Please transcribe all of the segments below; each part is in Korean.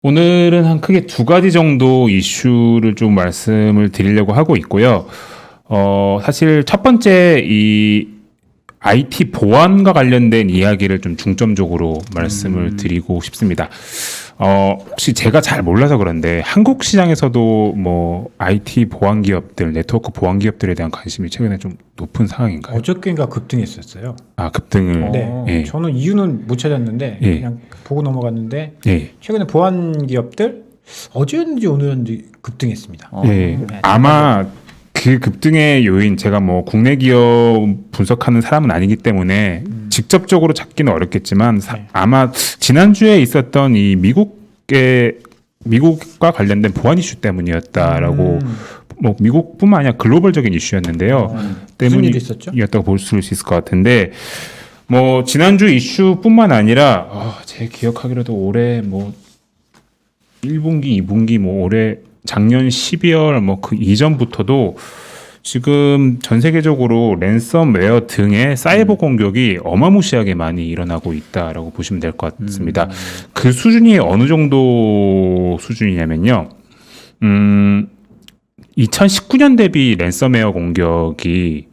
오늘은 한 크게 두 가지 정도 이슈를 좀 말씀을 드리려고 하고 있고요. 사실 첫 번째 이 IT 보안과 관련된 이야기를 좀 중점적으로 말씀을 드리고 싶습니다. 혹시 제가 잘 몰라서 그런데 한국 시장에서도 뭐 IT 보안 기업들, 네트워크 보안 기업들에 대한 관심이 최근에 좀 높은 상황인가요? 어저께인가 급등했었어요. 아, 급등을. 네. 예. 저는 이유는 못 찾았는데 예. 그냥 보고 넘어갔는데 예. 최근에 보안 기업들 어제였는지 오늘였는지 급등했습니다. 예. 네. 아마 그 급등의 요인, 제가 뭐 국내 기업 분석하는 사람은 아니기 때문에 직접적으로 찾기는 어렵겠지만 네. 아마 지난주에 있었던 이 미국과 관련된 보안 이슈 때문이었다라고 뭐 미국뿐만 아니라 글로벌적인 이슈였는데요. 무슨 일이 있었죠? 때문이었다고 볼 수 있을 것 같은데 뭐 지난주 이슈뿐만 아니라 제 기억하기로도 올해 뭐 1분기, 2분기 뭐 올해 작년 12월 뭐 그 이전부터도 지금 전 세계적으로 랜섬웨어 등의 사이버 공격이 어마무시하게 많이 일어나고 있다라고 보시면 될 것 같습니다. 그 수준이 어느 정도 수준이냐면요. 2019년 대비 랜섬웨어 공격이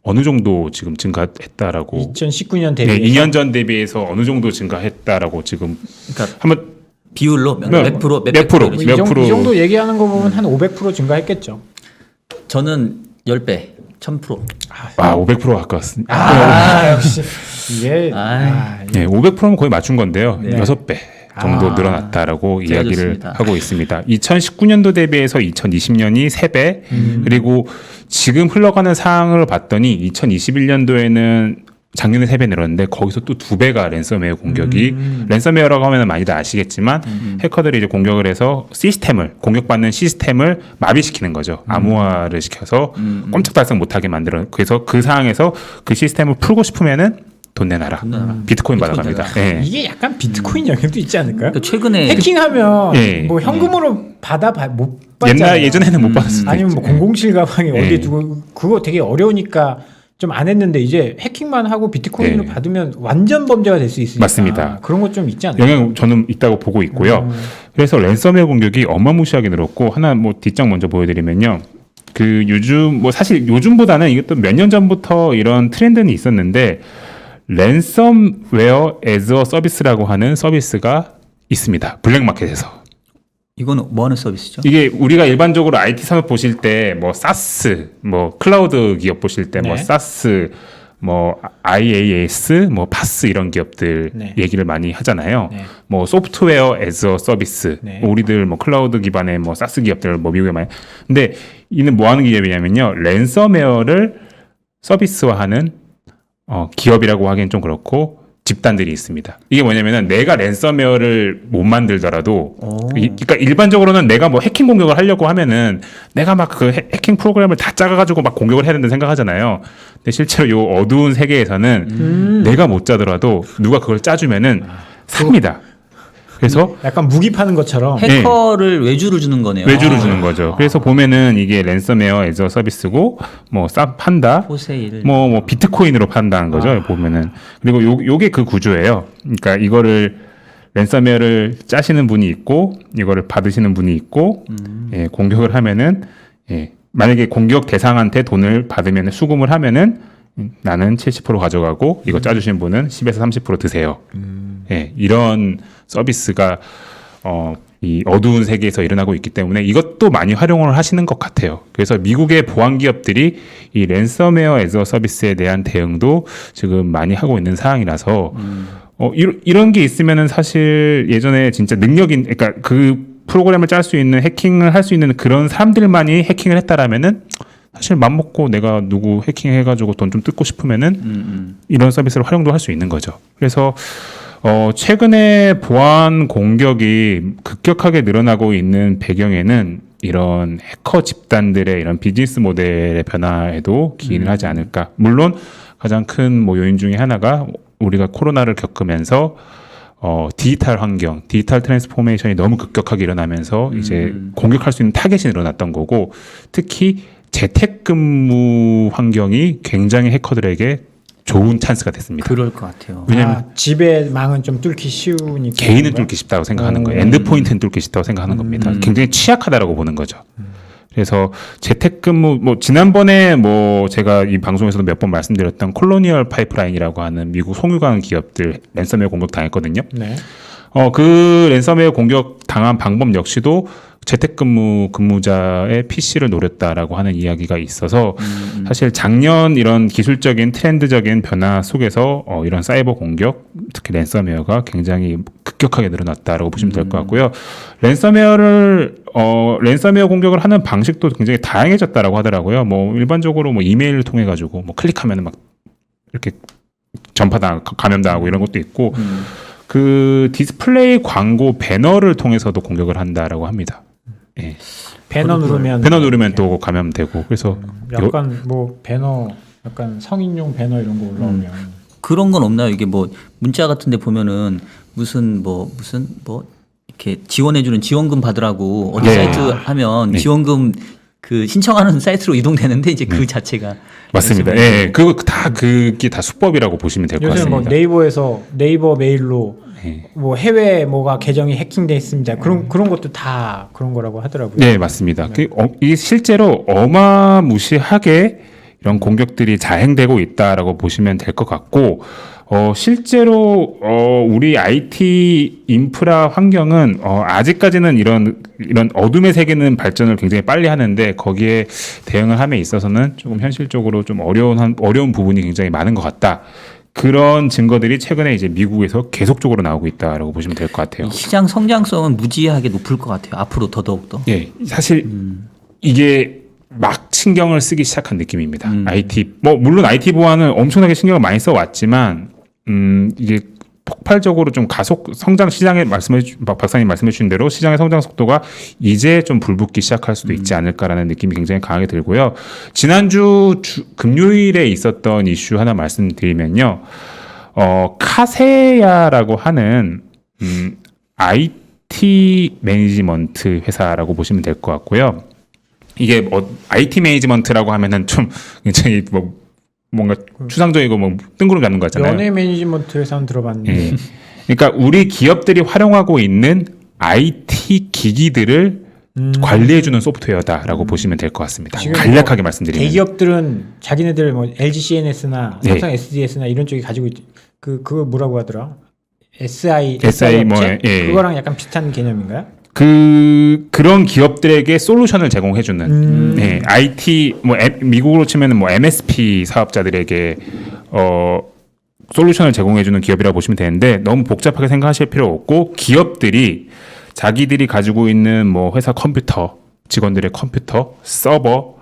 어느 정도 지금 증가했다라고 2019년 네, 대비 2년 전 대비해서 어느 정도 증가했다라고 지금 그러니까 한번 비율로 몇 프로, 몇 프로? 이러지? 몇 프로? 이 정도 얘기하는 거 보면 한 500% 증가했겠죠. 저는 10배, 1000%. 500% 가까웠습니다. 역시 이게 네, 500%면 거의 맞춘 건데요. 네. 6배 정도 늘어났다라고 네, 이야기를 좋습니다. 하고 있습니다. 2019년도 대비해서 2020년이 3배, 그리고 지금 흘러가는 상황을 봤더니 2021년도에는 작년에 3배 늘었는데 거기서 또 2배가 랜섬웨어 공격이 랜섬웨어라고 하면 많이들 아시겠지만 해커들이 이제 공격을 해서 공격받는 시스템을 마비시키는 거죠. 암호화를 시켜서 꼼짝달싹 못하게 만들어. 그래서 그 상황에서 그 시스템을 풀고 싶으면은 돈 내놔라. 비트코인 받아갑니다. 네. 이게 약간 비트코인 영향도 있지 않을까요? 그 최근에 해킹하면 예. 뭐 현금으로 못 받잖아요. 예전에는 못 받았을 수도 아니면 있죠. 뭐 007 가방에 예. 어디에 두고 그거 되게 어려우니까 좀 안 했는데 이제 해킹만 하고 비트코인으로 네. 받으면 완전 범죄가 될 수 있으니까 맞습니다. 그런 것 좀 있지 않나요? 영향 저는 있다고 보고 있고요. 그래서 랜섬웨어 공격이 어마무시하게 늘었고 하나 뭐 뒷장 먼저 보여드리면요. 그 요즘 뭐 사실 요즘보다는 이것도 몇 년 전부터 이런 트렌드는 있었는데 랜섬웨어 as a 서비스라고 하는 서비스가 있습니다. 블랙마켓에서. 이거는 뭐 하는 서비스죠? 이게 우리가 일반적으로 IT 산업 보실 때 뭐 사스, 뭐 클라우드 기업 보실 때 뭐 네. 사스, 뭐 IaaS, 뭐 파스 이런 기업들 네. 얘기를 많이 하잖아요. 네. 뭐 소프트웨어 as a 서비스, 네. 우리들 뭐 클라우드 기반의 뭐 사스 기업들 뭐 미국에 많이. 근데 이는 뭐 하는 기업이냐면요, 랜섬웨어를 서비스화하는 기업이라고 하기엔 좀 그렇고 집단들이 있습니다. 이게 뭐냐면은 내가 랜섬웨어를 못 만들더라도 그러니까 일반적으로는 내가 뭐 해킹 공격을 하려고 하면은 내가 막 그 해킹 프로그램을 다 짜가지고 막 공격을 해야 된다고 생각하잖아요. 근데 실제로 요 어두운 세계에서는 내가 못 짜더라도 누가 그걸 짜주면은 삽니다. 그래서 약간 무기 파는 것처럼 해커를 외주를 주는 거네요. 외주를 주는 거죠. 그래서 보면은 이게 랜섬웨어 as a 서비스고 뭐 판다, 포세이를 뭐 비트코인으로 판다는 거죠. 보면은. 그리고 요게 그 구조예요. 그러니까 이거를 랜섬웨어를 짜시는 분이 있고 이거를 받으시는 분이 있고 예, 공격을 하면은 만약에 공격 대상한테 돈을 받으면 수금을 하면은 나는 70% 가져가고 이거 짜주신 분은 10에서 30% 드세요. 예, 이런 서비스가 이 어두운 세계에서 일어나고 있기 때문에 이것도 많이 활용을 하시는 것 같아요. 그래서 미국의 보안 기업들이 이 랜섬웨어 as a 서비스에 대한 대응도 지금 많이 하고 있는 상황이라서 이런 게 있으면은 사실 예전에 진짜 그러니까 그 프로그램을 짤 수 있는 해킹을 할 수 있는 그런 사람들만이 해킹을 했다라면은 사실 맘먹고 내가 누구 해킹해가지고 돈 좀 뜯고 싶으면은 이런 서비스를 활용도 할 수 있는 거죠. 그래서 최근에 보안 공격이 급격하게 늘어나고 있는 배경에는 이런 해커 집단들의 이런 비즈니스 모델의 변화에도 기인을 하지 않을까. 물론 가장 큰 뭐 요인 중에 하나가 우리가 코로나를 겪으면서 디지털 환경, 디지털 트랜스포메이션이 너무 급격하게 일어나면서 이제 공격할 수 있는 타겟이 늘어났던 거고, 특히 재택근무 환경이 굉장히 해커들에게 좋은 찬스가 됐습니다. 그럴 것 같아요. 왜냐면 집의 망은 좀 뚫기 쉬우니까. 개인은 그런가? 뚫기 쉽다고 생각하는 거예요. 엔드 포인트는 뚫기 쉽다고 생각하는 겁니다. 굉장히 취약하다라고 보는 거죠. 그래서 재택근무 뭐 지난번에 뭐 제가 이 방송에서도 몇 번 말씀드렸던 콜로니얼 파이프라인이라고 하는 미국 송유관 기업들 랜섬웨어 공격 당했거든요. 네. 그 랜섬웨어 공격 당한 방법 역시도 근무자의 PC를 노렸다라고 하는 이야기가 있어서 사실 작년 이런 기술적인 트렌드적인 변화 속에서 이런 사이버 공격, 특히 랜섬웨어가 굉장히 급격하게 늘어났다라고 보시면 될 것 같고요. 랜섬웨어 공격을 하는 방식도 굉장히 다양해졌다라고 하더라고요. 뭐 일반적으로 뭐 이메일을 통해 가지고 뭐 클릭하면 막 이렇게 감염당하고 이런 것도 있고 그 디스플레이 광고 배너를 통해서도 공격을 한다라고 합니다. 예. 배너 누르면 또 감염되고 그래서 약간 뭐 배너 약간 성인용 배너 이런 거 올라오면 그런 건 없나요? 이게 뭐 문자 같은데 보면은 무슨 이렇게 지원해주는 지원금 받으라고 어디 네. 사이트 하면 네. 지원금 그 신청하는 사이트로 이동되는데 이제 그 자체가 맞습니다. 예, 그게 다 수법이라고 보시면 될 것 요새 같습니다. 뭐 네이버에서 네이버 메일로 예. 뭐 해외 뭐가 계정이 해킹돼 있습니다. 그런 것도 다 그런 거라고 하더라고요. 네, 맞습니다. 이게 실제로 어마무시하게 이런 공격들이 자행되고 있다라고 보시면 될 것 같고, 실제로 우리 IT 인프라 환경은 아직까지는 이런 어둠의 세계는 발전을 굉장히 빨리 하는데 거기에 대응을 함에 있어서는 조금 현실적으로 좀 어려운 부분이 굉장히 많은 것 같다. 그런 증거들이 최근에 이제 미국에서 계속적으로 나오고 있다라고 보시면 될 것 같아요. 이 시장 성장성은 무지하게 높을 것 같아요. 앞으로 더더욱더. 예, 사실 이게 막 신경을 쓰기 시작한 느낌입니다. IT 물론 IT 보안은 엄청나게 신경을 많이 써왔지만 이게 폭발적으로 좀 가속 성장 시장에 박사님 말씀해 주신 대로 시장의 성장 속도가 이제 좀 불붙기 시작할 수도 있지 않을까라는 느낌이 굉장히 강하게 들고요. 지난주 금요일에 있었던 이슈 하나 말씀드리면요. 카세야라고 하는 IT 매니지먼트 회사라고 보시면 될 것 같고요. 이게 IT 매니지먼트라고 하면은 좀 굉장히 뭔가 추상적이고 뜬구름 잡는 거 같잖아요. 연예 매니지먼트 회사는 들어봤는데 예. 그러니까 우리 기업들이 활용하고 있는 IT 기기들을 관리해주는 소프트웨어다라고 보시면 될 것 같습니다. 지금 간략하게 말씀드리면 대기업들은 자기네들 뭐 LG CNS나 네. 삼성 SDS나 이런 쪽이 가지고 그거 뭐라고 하더라? SI 뭐, 업체? 예. 그거랑 약간 비슷한 개념인가요? 그런 기업들에게 솔루션을 제공해주는 IT 미국으로 치면은 MSP 사업자들에게 솔루션을 제공해주는 기업이라고 보시면 되는데 너무 복잡하게 생각하실 필요 없고 기업들이 자기들이 가지고 있는 회사 컴퓨터 직원들의 컴퓨터 서버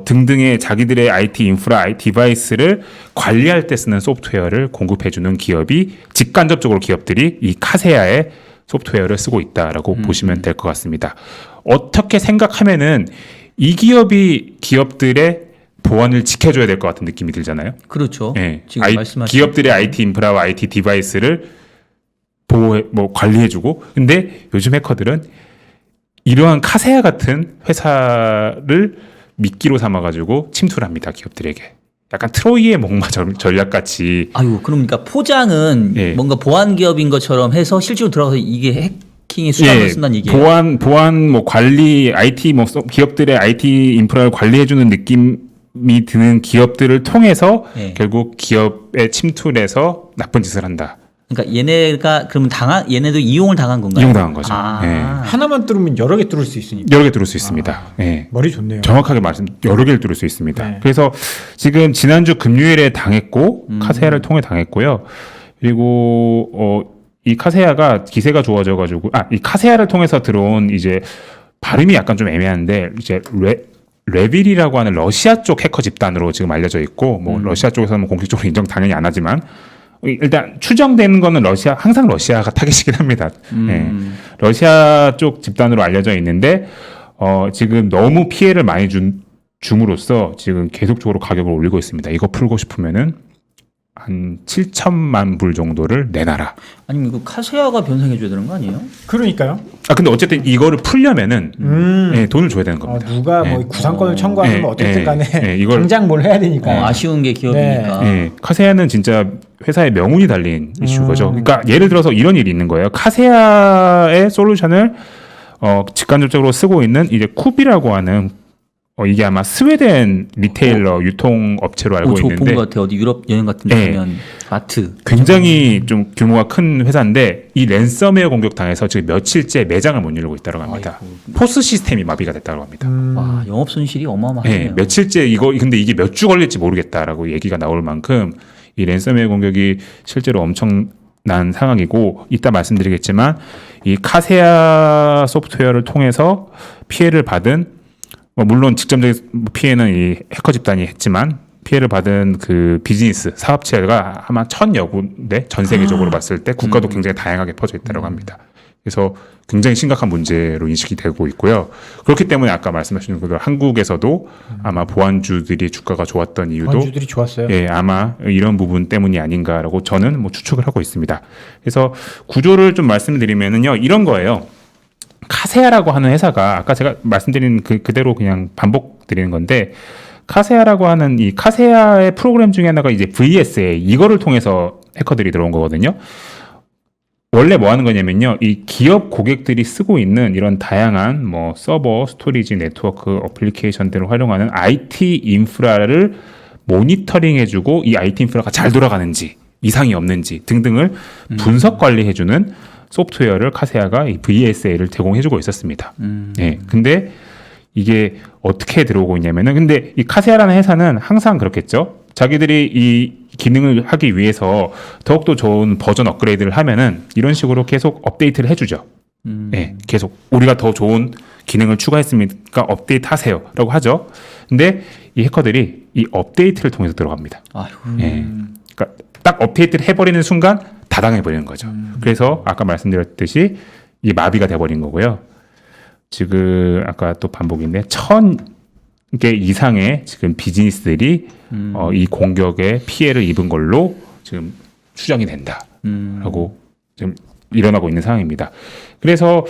등등의 자기들의 IT 인프라, IT 디바이스를 관리할 때 쓰는 소프트웨어를 공급해주는 기업이 직간접적으로 기업들이 이 카세야의 소프트웨어를 쓰고 있다라고 보시면 될 것 같습니다. 어떻게 생각하면은 이 기업이 기업들의 보안을 지켜줘야 될 것 같은 느낌이 들잖아요. 그렇죠. 예. 지금 말씀하신 기업들의 IT 인프라와 IT 디바이스를 관리해주고, 근데 요즘 해커들은 이러한 카세야 같은 회사를 미끼로 삼아가지고 침투를 합니다. 기업들에게. 약간 트로이의 목마 전략 같이. 아유, 그러니까 포장은 예. 뭔가 보안 기업인 것처럼 해서 실제로 들어가서 이게 해킹의 수단을 쓴다는 얘기예요. 보안 관리 IT 기업들의 IT 인프라를 관리해주는 느낌이 드는 기업들을 통해서 예. 결국 기업에 침투를 해서 나쁜 짓을 한다. 그러니까 얘네가 그러면 얘네도 이용을 당한 건가요? 이용당한 거죠. 아. 예. 하나만 뚫으면 여러 개 뚫을 수 있으니까 여러 개 뚫을 수 있습니다. 예. 머리 좋네요. 정확하게 여러 개를 뚫을 수 있습니다. 네. 그래서 지금 지난주 금요일에 당했고 카세야를 통해 당했고요. 그리고 이 카세야가 기세가 좋아져가지고 이 카세야를 통해서 들어온 이제 발음이 약간 좀 애매한데 이제 레빌이라고 하는 러시아 쪽 해커 집단으로 지금 알려져 있고 러시아 쪽에서는 공식적으로 인정 당연히 안 하지만 일단 추정되는 거는 항상 러시아가 타겟이긴 합니다. 예. 러시아 쪽 집단으로 알려져 있는데 지금 너무 피해를 많이 줌으로써 지금 계속적으로 가격을 올리고 있습니다. 이거 풀고 싶으면은 한 7천만 불 정도를 내놔라. 아니면 이거 카세아가 변상해줘야 되는 거 아니에요? 그러니까요. 근데 어쨌든 이거를 풀려면은 예, 돈을 줘야 되는 겁니다. 누가 뭐 예. 구상권을 청구하면 예, 어쨌든 간에 이걸 당장 뭘 해야 되니까. 아쉬운 게 기업이니까. 예, 카세아는 진짜 회사의 명운이 달린 이슈거죠. 그러니까 예를 들어서 이런 일이 있는 거예요. 카세아의 솔루션을 직간접적으로 쓰고 있는 이제 쿠비라고 하는 이게 아마 스웨덴 리테일러 유통 업체로 알고 저 있는데 본것 같아. 어디 유럽 여행 같은 데 예. 가면 마트. 굉장히 좀 규모가 큰 회사인데 이 랜섬웨어 공격 당해서 지금 며칠째 매장을 못 열고 있다고 합니다. 포스 시스템이 마비가 됐다고 합니다. 와, 영업 손실이 네, 어마어마하네요. 며칠째 근데 이게 몇 주 걸릴지 모르겠다라고 얘기가 나올 만큼 이 랜섬웨어 공격이 실제로 엄청난 상황이고 이따 말씀드리겠지만 이 카세아 소프트웨어를 통해서 피해를 받은 물론 직접적인 피해는 이 해커 집단이 했지만 피해를 받은 그 비즈니스 사업체가 아마 1,000여 군데 전 세계적으로 봤을 때 국가도 굉장히 다양하게 퍼져 있다고 합니다. 그래서 굉장히 심각한 문제로 인식이 되고 있고요. 그렇기 때문에 아까 말씀하신 대로 한국에서도 아마 보안주들이 주가가 좋았던 이유도 보안주들이 좋았어요. 예, 아마 이런 부분 때문이 아닌가라고 저는 추측을 하고 있습니다. 그래서 구조를 좀 말씀드리면은요, 이런 거예요. 카세아라고 하는 회사가 아까 제가 말씀드린 그대로 그냥 반복드리는 건데 카세아라고 하는 이 카세아의 프로그램 중에 하나가 이제 VSA 이거를 통해서 해커들이 들어온 거거든요. 원래 뭐 하는 거냐면요. 이 기업 고객들이 쓰고 있는 이런 다양한 서버, 스토리지, 네트워크, 어플리케이션들을 활용하는 IT 인프라를 모니터링 해주고 이 IT 인프라가 잘 돌아가는지 이상이 없는지 등등을 분석 관리해주는 소프트웨어를 카세아가 이 VSA를 제공해주고 있었습니다. 예. 근데 이게 어떻게 들어오고 있냐면은 근데 이 카세아라는 회사는 항상 그렇겠죠. 자기들이 이 기능을 하기 위해서 더욱더 좋은 버전 업그레이드를 하면은 이런 식으로 계속 업데이트를 해주죠. 예. 계속 우리가 더 좋은 기능을 추가했으니까 업데이트 하세요라고 하죠. 근데 이 해커들이 이 업데이트를 통해서 들어갑니다. 아이고. 예. 그러니까 딱 업데이트를 해버리는 순간 다 당해버리는 거죠. 그래서 아까 말씀드렸듯이 이 마비가 돼버린 거고요. 지금 아까 또 반복인데 1,000개 이상의 지금 비즈니스들이 이 공격에 피해를 입은 걸로 지금 추정이 된다라고 지금 일어나고 있는 상황입니다. 그래서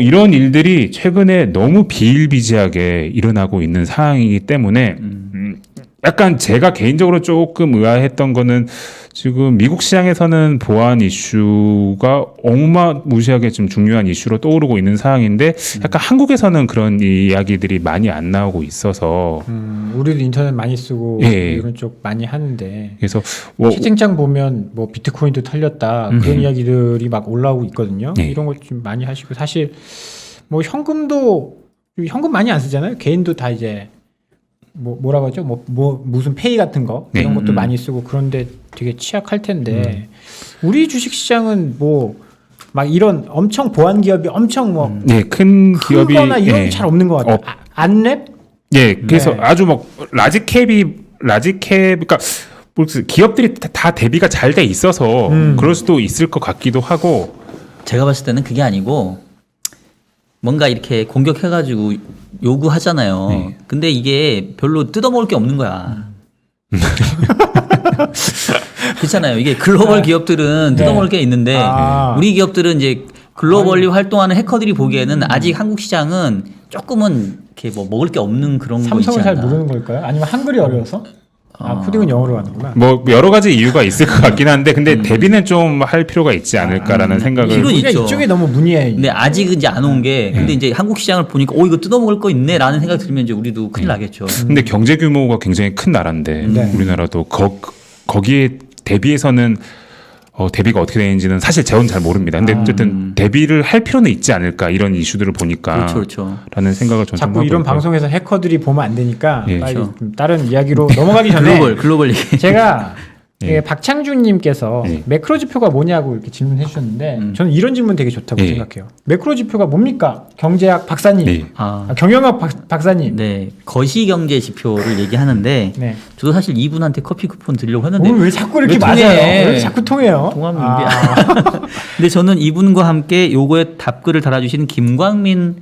이런 일들이 최근에 너무 비일비재하게 일어나고 있는 상황이기 때문에 약간 제가 개인적으로 조금 의아했던 거는 지금 미국 시장에서는 보안 이슈가 어마무시하게 좀 중요한 이슈로 떠오르고 있는 상황인데 약간 한국에서는 그런 이야기들이 많이 안 나오고 있어서 우리도 인터넷 많이 쓰고 예. 이런 쪽 많이 하는데 그래서 채팅창 보면 비트코인도 털렸다 그런 이야기들이 막 올라오고 있거든요. 네. 이런 것 좀 많이 하시고 사실 현금 많이 안 쓰잖아요. 개인도 다 이제 뭐라고 하죠? 무슨 페이 같은 거 이런 것도 많이 쓰고 그런데 되게 취약할 텐데 우리 주식 시장은 막 이런 엄청 보안 기업이 엄청 큰 기업이 크거나 이런 게 잘 없는 것 같아요. 안랩? 예, 그래서 네. 아주 라지캡 그러니까 기업들이 다 대비가 잘 돼 있어서 그럴 수도 있을 것 같기도 하고 제가 봤을 때는 그게 아니고 뭔가 이렇게 공격해가지고 요구하잖아요. 네. 근데 이게 별로 뜯어먹을 게 없는 거야. 그렇잖아요. 이게 글로벌 기업들은 뜯어먹을 게 있는데 우리 기업들은 이제 글로벌리 활동하는 해커들이 보기에는 아직 한국 시장은 조금은 이렇게 먹을 게 없는 그런 거 있지 삼성을 잘 않나. 모르는 걸까요? 아니면 한글이 어려워서? 코딩은 영어로 하는구나. 여러 가지 이유가 있을 것 같긴 한데 근데 대비는 좀 할 필요가 있지 않을까라는 생각을 이건 우리가 있죠. 이쪽에 너무 문의해. 근데 아직은 이제 안 온 게 근데 이제 한국 시장을 보니까 이거 뜯어먹을 거 있네라는 생각이 들면 이제 우리도 큰일 나겠죠. 근데 경제 규모가 굉장히 큰 나라인데 네. 우리나라도 거기에 대비해서는 대비가 어떻게 되는지는 사실 저는 잘 모릅니다. 근데 어쨌든 대비를 할 필요는 있지 않을까 이런 이슈들을 보니까 그렇죠. 라는 생각을 좀 자꾸 하고 이런 있고요. 방송에서 해커들이 보면 안 되니까 예. 빨리 그렇죠. 좀 다른 이야기로 넘어가기 전에 글로벌 얘기. 제가 예. 박창준님께서 예. 매크로 지표가 뭐냐고 이렇게 질문해 주셨는데 저는 이런 질문 되게 좋다고 예. 생각해요. 매크로 지표가 뭡니까? 경제학 박사님, 네. 경영학 박사님. 네, 거시경제 지표를 얘기하는데 네. 저도 사실 이분한테 커피 쿠폰 드리려고 했는데 오늘 왜 자꾸 이렇게 왜 맞아요? 통해? 왜 자꾸 통해요? 통합니다. 근데 저는 이분과 함께 요거에 답글을 달아주신 김광민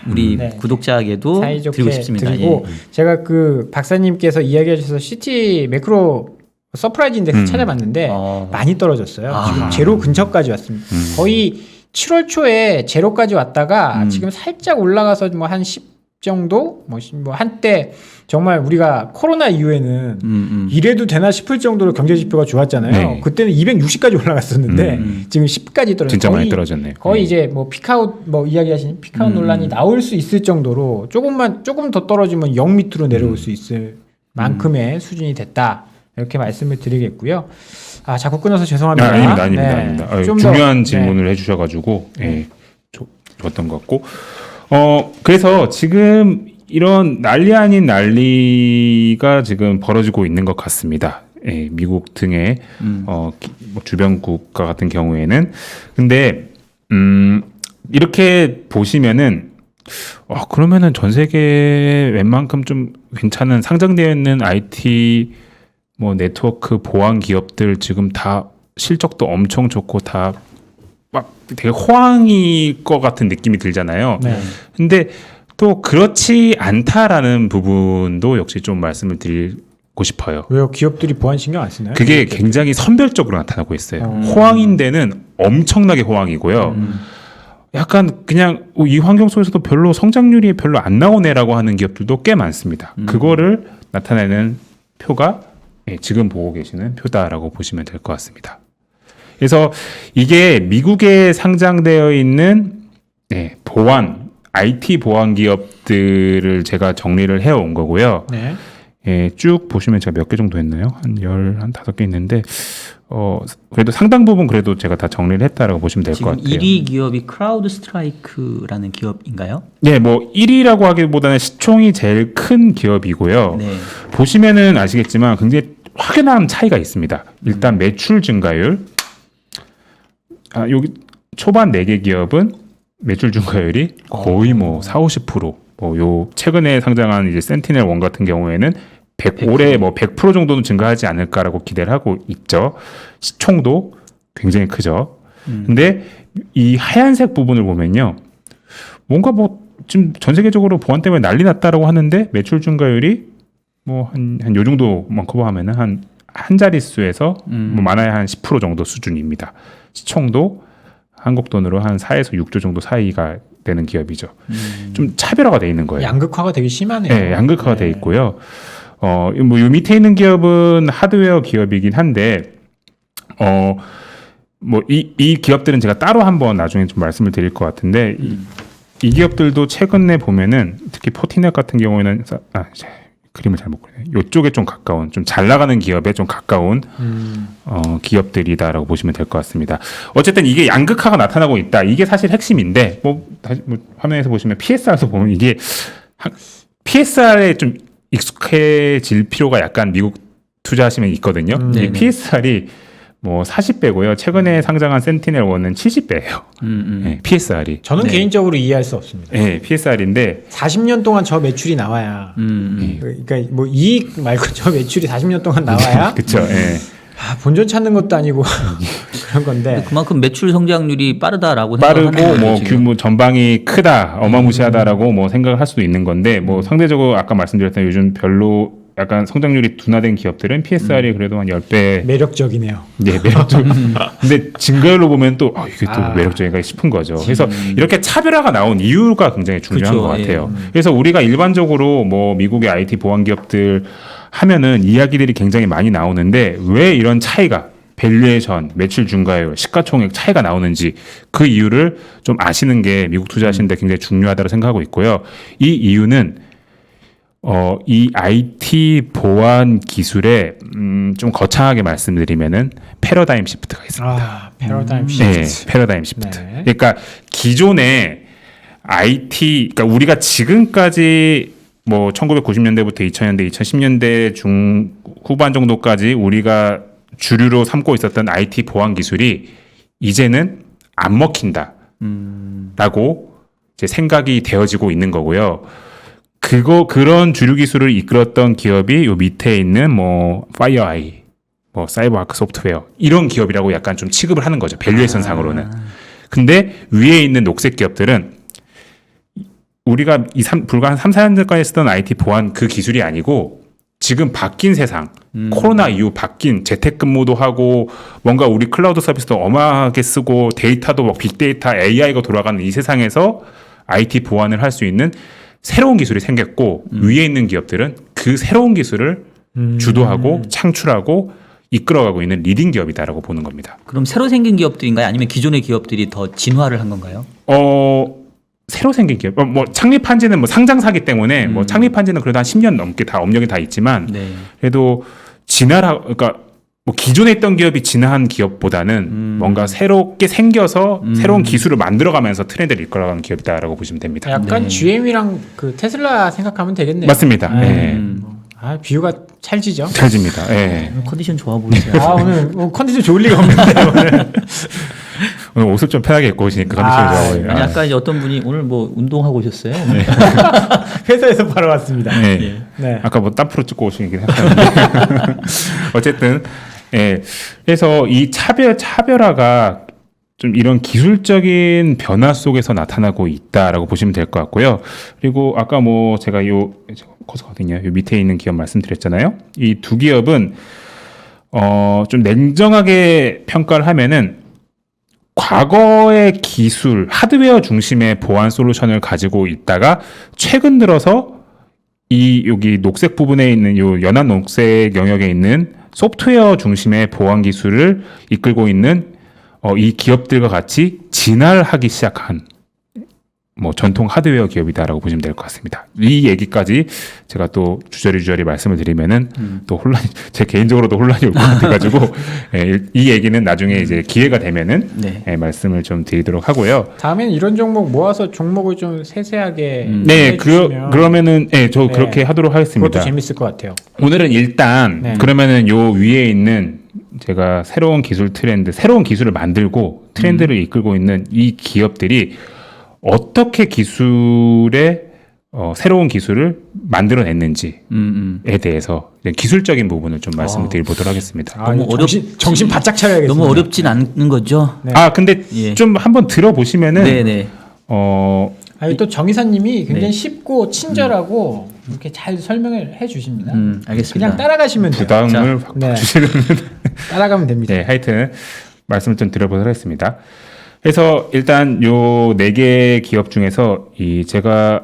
우리 네. 구독자에게도 사이좋게 드리고 싶습니다. 드리고 예. 제가 그 박사님께서 이야기해 주셔서 시티 매크로 서프라이즈 인덱스 찾아봤는데 많이 떨어졌어요. 지금 제로 근처까지 왔습니다. 거의 7월 초에 제로까지 왔다가 지금 살짝 올라가서 뭐 한 10 정도 뭐 한때 정말 우리가 코로나 이후에는 이래도 되나 싶을 정도로 경제 지표가 좋았잖아요. 네. 그때는 260까지 올라갔었는데 지금 10까지 떨어졌어요. 진짜 많이 떨어졌네요. 거의 이제 뭐 피크아웃 뭐 이야기하신 피크아웃 논란이 나올 수 있을 정도로 조금 더 떨어지면 0 밑으로 내려올 수 있을 만큼의 수준이 됐다. 이렇게 말씀을 드리겠고요. 아, 자꾸 끊어서 죄송합니다. 아닙니다. 아유, 좀 중요한 더, 질문을 해주셔가지고 좋았던 것 같고, 그래서 지금 이런 난리 아닌 난리가 지금 벌어지고 있는 것 같습니다. 예, 미국 등의 뭐 주변 국가 같은 경우에는. 근데 이렇게 보시면은 그러면은 전 세계 웬만큼 좀 괜찮은 상장되어 있는 IT 뭐 네트워크 보안 기업들 지금 다 실적도 엄청 좋고 다 막 되게 호황일 것 같은 느낌이 들잖아요. 네. 근데 또 그렇지 않다라는 부분도 역시 좀 말씀을 드리고 싶어요. 왜요? 기업들이 보안 신경 안 쓰나요? 그게 굉장히 선별적으로 나타나고 있어요. 호황인 데는 엄청나게 호황이고요. 약간 그냥 이 환경 속에서도 별로 성장률이 별로 안 나오네라고 하는 기업들도 꽤 많습니다. 그거를 나타내는 표가 지금 보고 계시는 표다라고 보시면 될 것 같습니다. 그래서 이게 미국에 상장되어 있는 보안, IT 보안 기업들을 제가 정리를 해온 거고요. 네. 쭉 보시면 제가 몇 개 정도 했나요? 한 5개 있는데, 그래도 상당 부분 그래도 제가 다 정리를 했다라고 보시면 될 것 지금 같아요. 1위 기업이 크라우드 스트라이크라는 기업인가요? 네, 뭐 1위라고 하기보다는 시총이 제일 큰 기업이고요. 네. 보시면은 아시겠지만 굉장히 확연한 차이가 있습니다. 일단 매출 증가율. 여기 초반 4개 기업은 매출 증가율이 거의 뭐 40-50%. 뭐 요 최근에 상장한 이제 센티넬 1 같은 경우에는 올해 뭐 100% 정도는 증가하지 않을까라고 기대를 하고 있죠. 시총도 굉장히 크죠. 근데 이 하얀색 부분을 보면요. 뭔가 뭐 지금 전 세계적으로 보안 때문에 난리 났다라고 하는데 매출 증가율이 뭐 한 요 정도만 커버하면은 한 자릿수에서 뭐 많아야 한 10% 정도 수준입니다. 시총도 한국 돈으로 한 4에서 6조 정도 사이가 되는 기업이죠. 좀 차별화가 돼 있는 거예요. 양극화가 되게 심하네요. 네, 양극화가 돼 있고요. 뭐 요 밑에 있는 기업은 하드웨어 기업이긴 한데, 뭐 이 기업들은 제가 따로 한번 나중에 좀 말씀을 드릴 것 같은데, 이 기업들도 최근에 보면은 특히 포티넷 같은 경우에는 그림을 잘못 그리네. 이쪽에 좀 가까운, 좀 잘 나가는 기업에 좀 가까운 기업들이다라고 보시면 될 것 같습니다. 어쨌든 이게 양극화가 나타나고 있다. 이게 사실 핵심인데, 다시 화면에서 보시면 PSR에서 보면 이게 PSR에 좀 익숙해질 필요가 약간 미국 투자하시면 있거든요. 이 PSR이 뭐 40배고요. 최근에 상장한 센티넬 1은 70배예요. 네, PSR이. 저는 개인적으로 이해할 수 없습니다. 네, PSR인데 40년 동안 저 매출이 나와야 그러니까 뭐 이익 말고 저 매출이 40년 동안 나와야 그렇죠. 네. 본전 찾는 것도 아니고 그런 건데 그만큼 매출 성장률이 빠르다라고 생각하는 빠르고 거죠, 뭐 지금. 규모 전방이 크다, 어마무시하다라고 뭐 생각을 할 수도 있는 건데 뭐 상대적으로 아까 말씀드렸던 요즘 별로 약간 성장률이 둔화된 기업들은 PSR이 그래도 한 10배 매력적이네요. 네, 매력적. 근데 증가율로 보면 또 이게 또 매력적인가 싶은 거죠. 그래서 이렇게 차별화가 나온 이유가 굉장히 중요한 그렇죠, 것 같아요. 그래서 우리가 일반적으로 뭐 미국의 IT 보안 기업들 하면은 이야기들이 굉장히 많이 나오는데 왜 이런 차이가 밸류에이션, 매출 증가율, 시가총액 차이가 나오는지 그 이유를 좀 아시는 게 미국 투자하시는데 굉장히 중요하다고 생각하고 있고요. 이 이유는 이 IT 보안 기술에 좀 거창하게 말씀드리면은 패러다임 시프트가 있습니다. 패러다임 시프트. 네, 패러다임 시프트. 네. 그러니까 기존의 IT, 그러니까 우리가 지금까지 뭐 1990년대부터 2000년대, 2010년대 중후반 정도까지 우리가 주류로 삼고 있었던 IT 보안 기술이 이제는 안 먹힌다라고 이제 생각이 되어지고 있는 거고요. 그런 주류 기술을 이끌었던 기업이 요 밑에 있는 뭐 파이어아이, 뭐 사이버아크 소프트웨어 이런 기업이라고 약간 좀 취급을 하는 거죠. 밸류에이션 상으로는. 근데 위에 있는 녹색 기업들은 우리가 불과 한 3, 4년 전까지 쓰던 IT 보안 그 기술이 아니고 지금 바뀐 세상, 코로나 이후 바뀐 재택근무도 하고 뭔가 우리 클라우드 서비스도 어마하게 쓰고 데이터도 막 빅데이터, AI가 돌아가는 이 세상에서 IT 보안을 할 수 있는 새로운 기술이 생겼고 위에 있는 기업들은 그 새로운 기술을 주도하고 창출하고 이끌어가고 있는 리딩 기업이다라고 보는 겁니다. 그럼 새로 생긴 기업들인가요? 아니면 기존의 기업들이 더 진화를 한 건가요? 새로 생긴 기업, 뭐 창립한 지는 뭐 상장사기 때문에 뭐 창립한 지는 그래도 한 10년 넘게 다 업력이 다 있지만 네. 그래도 그러니까 뭐 기존에 있던 기업이 진화한 기업보다는 뭔가 새롭게 생겨서 새로운 기술을 만들어가면서 트렌드를 이끌어가는 기업이다라고 보시면 됩니다. 약간 네. GM이랑 그 테슬라 생각하면 되겠네요. 맞습니다. 예. 비유가 찰지죠. 찰집니다. 예. 컨디션 좋아 보이세요. 오늘 컨디션 좋을 리가 없는데 오늘. 오늘 옷을 좀 편하게 입고 오시니까 컨디션이 좋아 보여요. 아니, 아까 이제 어떤 분이 오늘 뭐 운동하고 오셨어요? 네. 회사에서 바로 왔습니다. 네. 네. 아까 뭐 땀프로 찍고 오시긴 했었는데 어쨌든 그래서 이 차별화가 좀 이런 기술적인 변화 속에서 나타나고 있다라고 보시면 될 것 같고요. 그리고 아까 뭐 제가 커서가 어딨냐? 요 밑에 있는 기업 말씀드렸잖아요. 이 두 기업은 좀 냉정하게 평가를 하면은 과거의 기술, 하드웨어 중심의 보안 솔루션을 가지고 있다가 최근 들어서 여기 녹색 부분에 있는 요 연한 녹색 영역에 있는 소프트웨어 중심의 보안 기술을 이끌고 있는 이 기업들과 같이 진화를 하기 시작한 뭐 전통 하드웨어 기업이다라고 보시면 될 것 같습니다. 이 얘기까지 제가 또 주저리 말씀을 드리면은 또 제 개인적으로도 혼란이 올 것 같아가지고 이 얘기는 나중에 이제 기회가 되면은 네. 말씀을 좀 드리도록 하고요. 다음엔 이런 종목 모아서 종목을 좀 세세하게 네, 해주시면 그러면은 저 그렇게 하도록 하겠습니다. 그것도 재밌을 것 같아요. 오늘은 일단 그러면은 요 위에 있는 제가 새로운 기술 트렌드, 새로운 기술을 만들고 트렌드를 이끌고 있는 이 기업들이 어떻게 새로운 기술을 만들어냈는지에 대해서 기술적인 부분을 좀 말씀을 드려보도록 하겠습니다. 너무 정신 바짝 차려야겠습니다. 너무 어렵진 않는 거죠? 네. 근데 예. 좀 한번 들어보시면은 네네. 또 정의사님이 굉장히 네. 쉽고 친절하고 이렇게 잘 설명을 해주십니다. 알겠습니다. 그냥 따라가시면 돼요. 부담을 네. 주시는 따라가면 됩니다. 네, 하여튼 말씀을 좀 드려보도록 하겠습니다. 그래서 일단 요 4개 기업 중에서 제가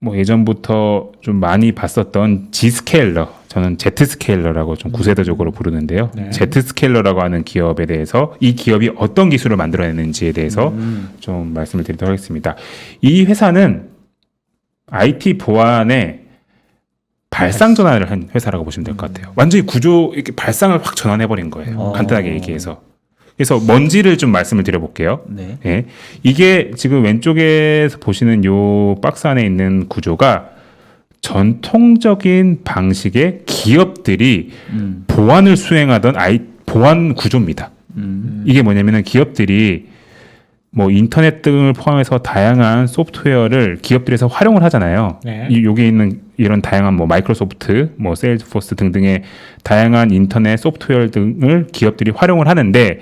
뭐 예전부터 좀 많이 봤었던 G스케일러, 저는 Z스케일러라고 좀 구세대적으로 부르는데요. 네. Z스케일러라고 하는 기업에 대해서 이 기업이 어떤 기술을 만들어내는지에 대해서 좀 말씀을 드리도록 하겠습니다. 이 회사는 IT 보안에 발상 전환을 한 회사라고 보시면 될 것 같아요. 완전히 이렇게 발상을 확 전환해버린 거예요. 간단하게 얘기해서. 그래서 뭔지를 좀 말씀을 드려볼게요. 네. 예. 이게 지금 왼쪽에서 보시는 요 박스 안에 있는 구조가 전통적인 방식의 기업들이 보안을 수행하던 보안 구조입니다. 이게 뭐냐면은 기업들이 뭐 인터넷 등을 포함해서 다양한 소프트웨어를 기업들에서 활용을 하잖아요. 네. 여기 있는 이런 다양한 뭐 마이크로소프트, 뭐 세일즈포스 등등의 다양한 인터넷 소프트웨어 등을 기업들이 활용을 하는데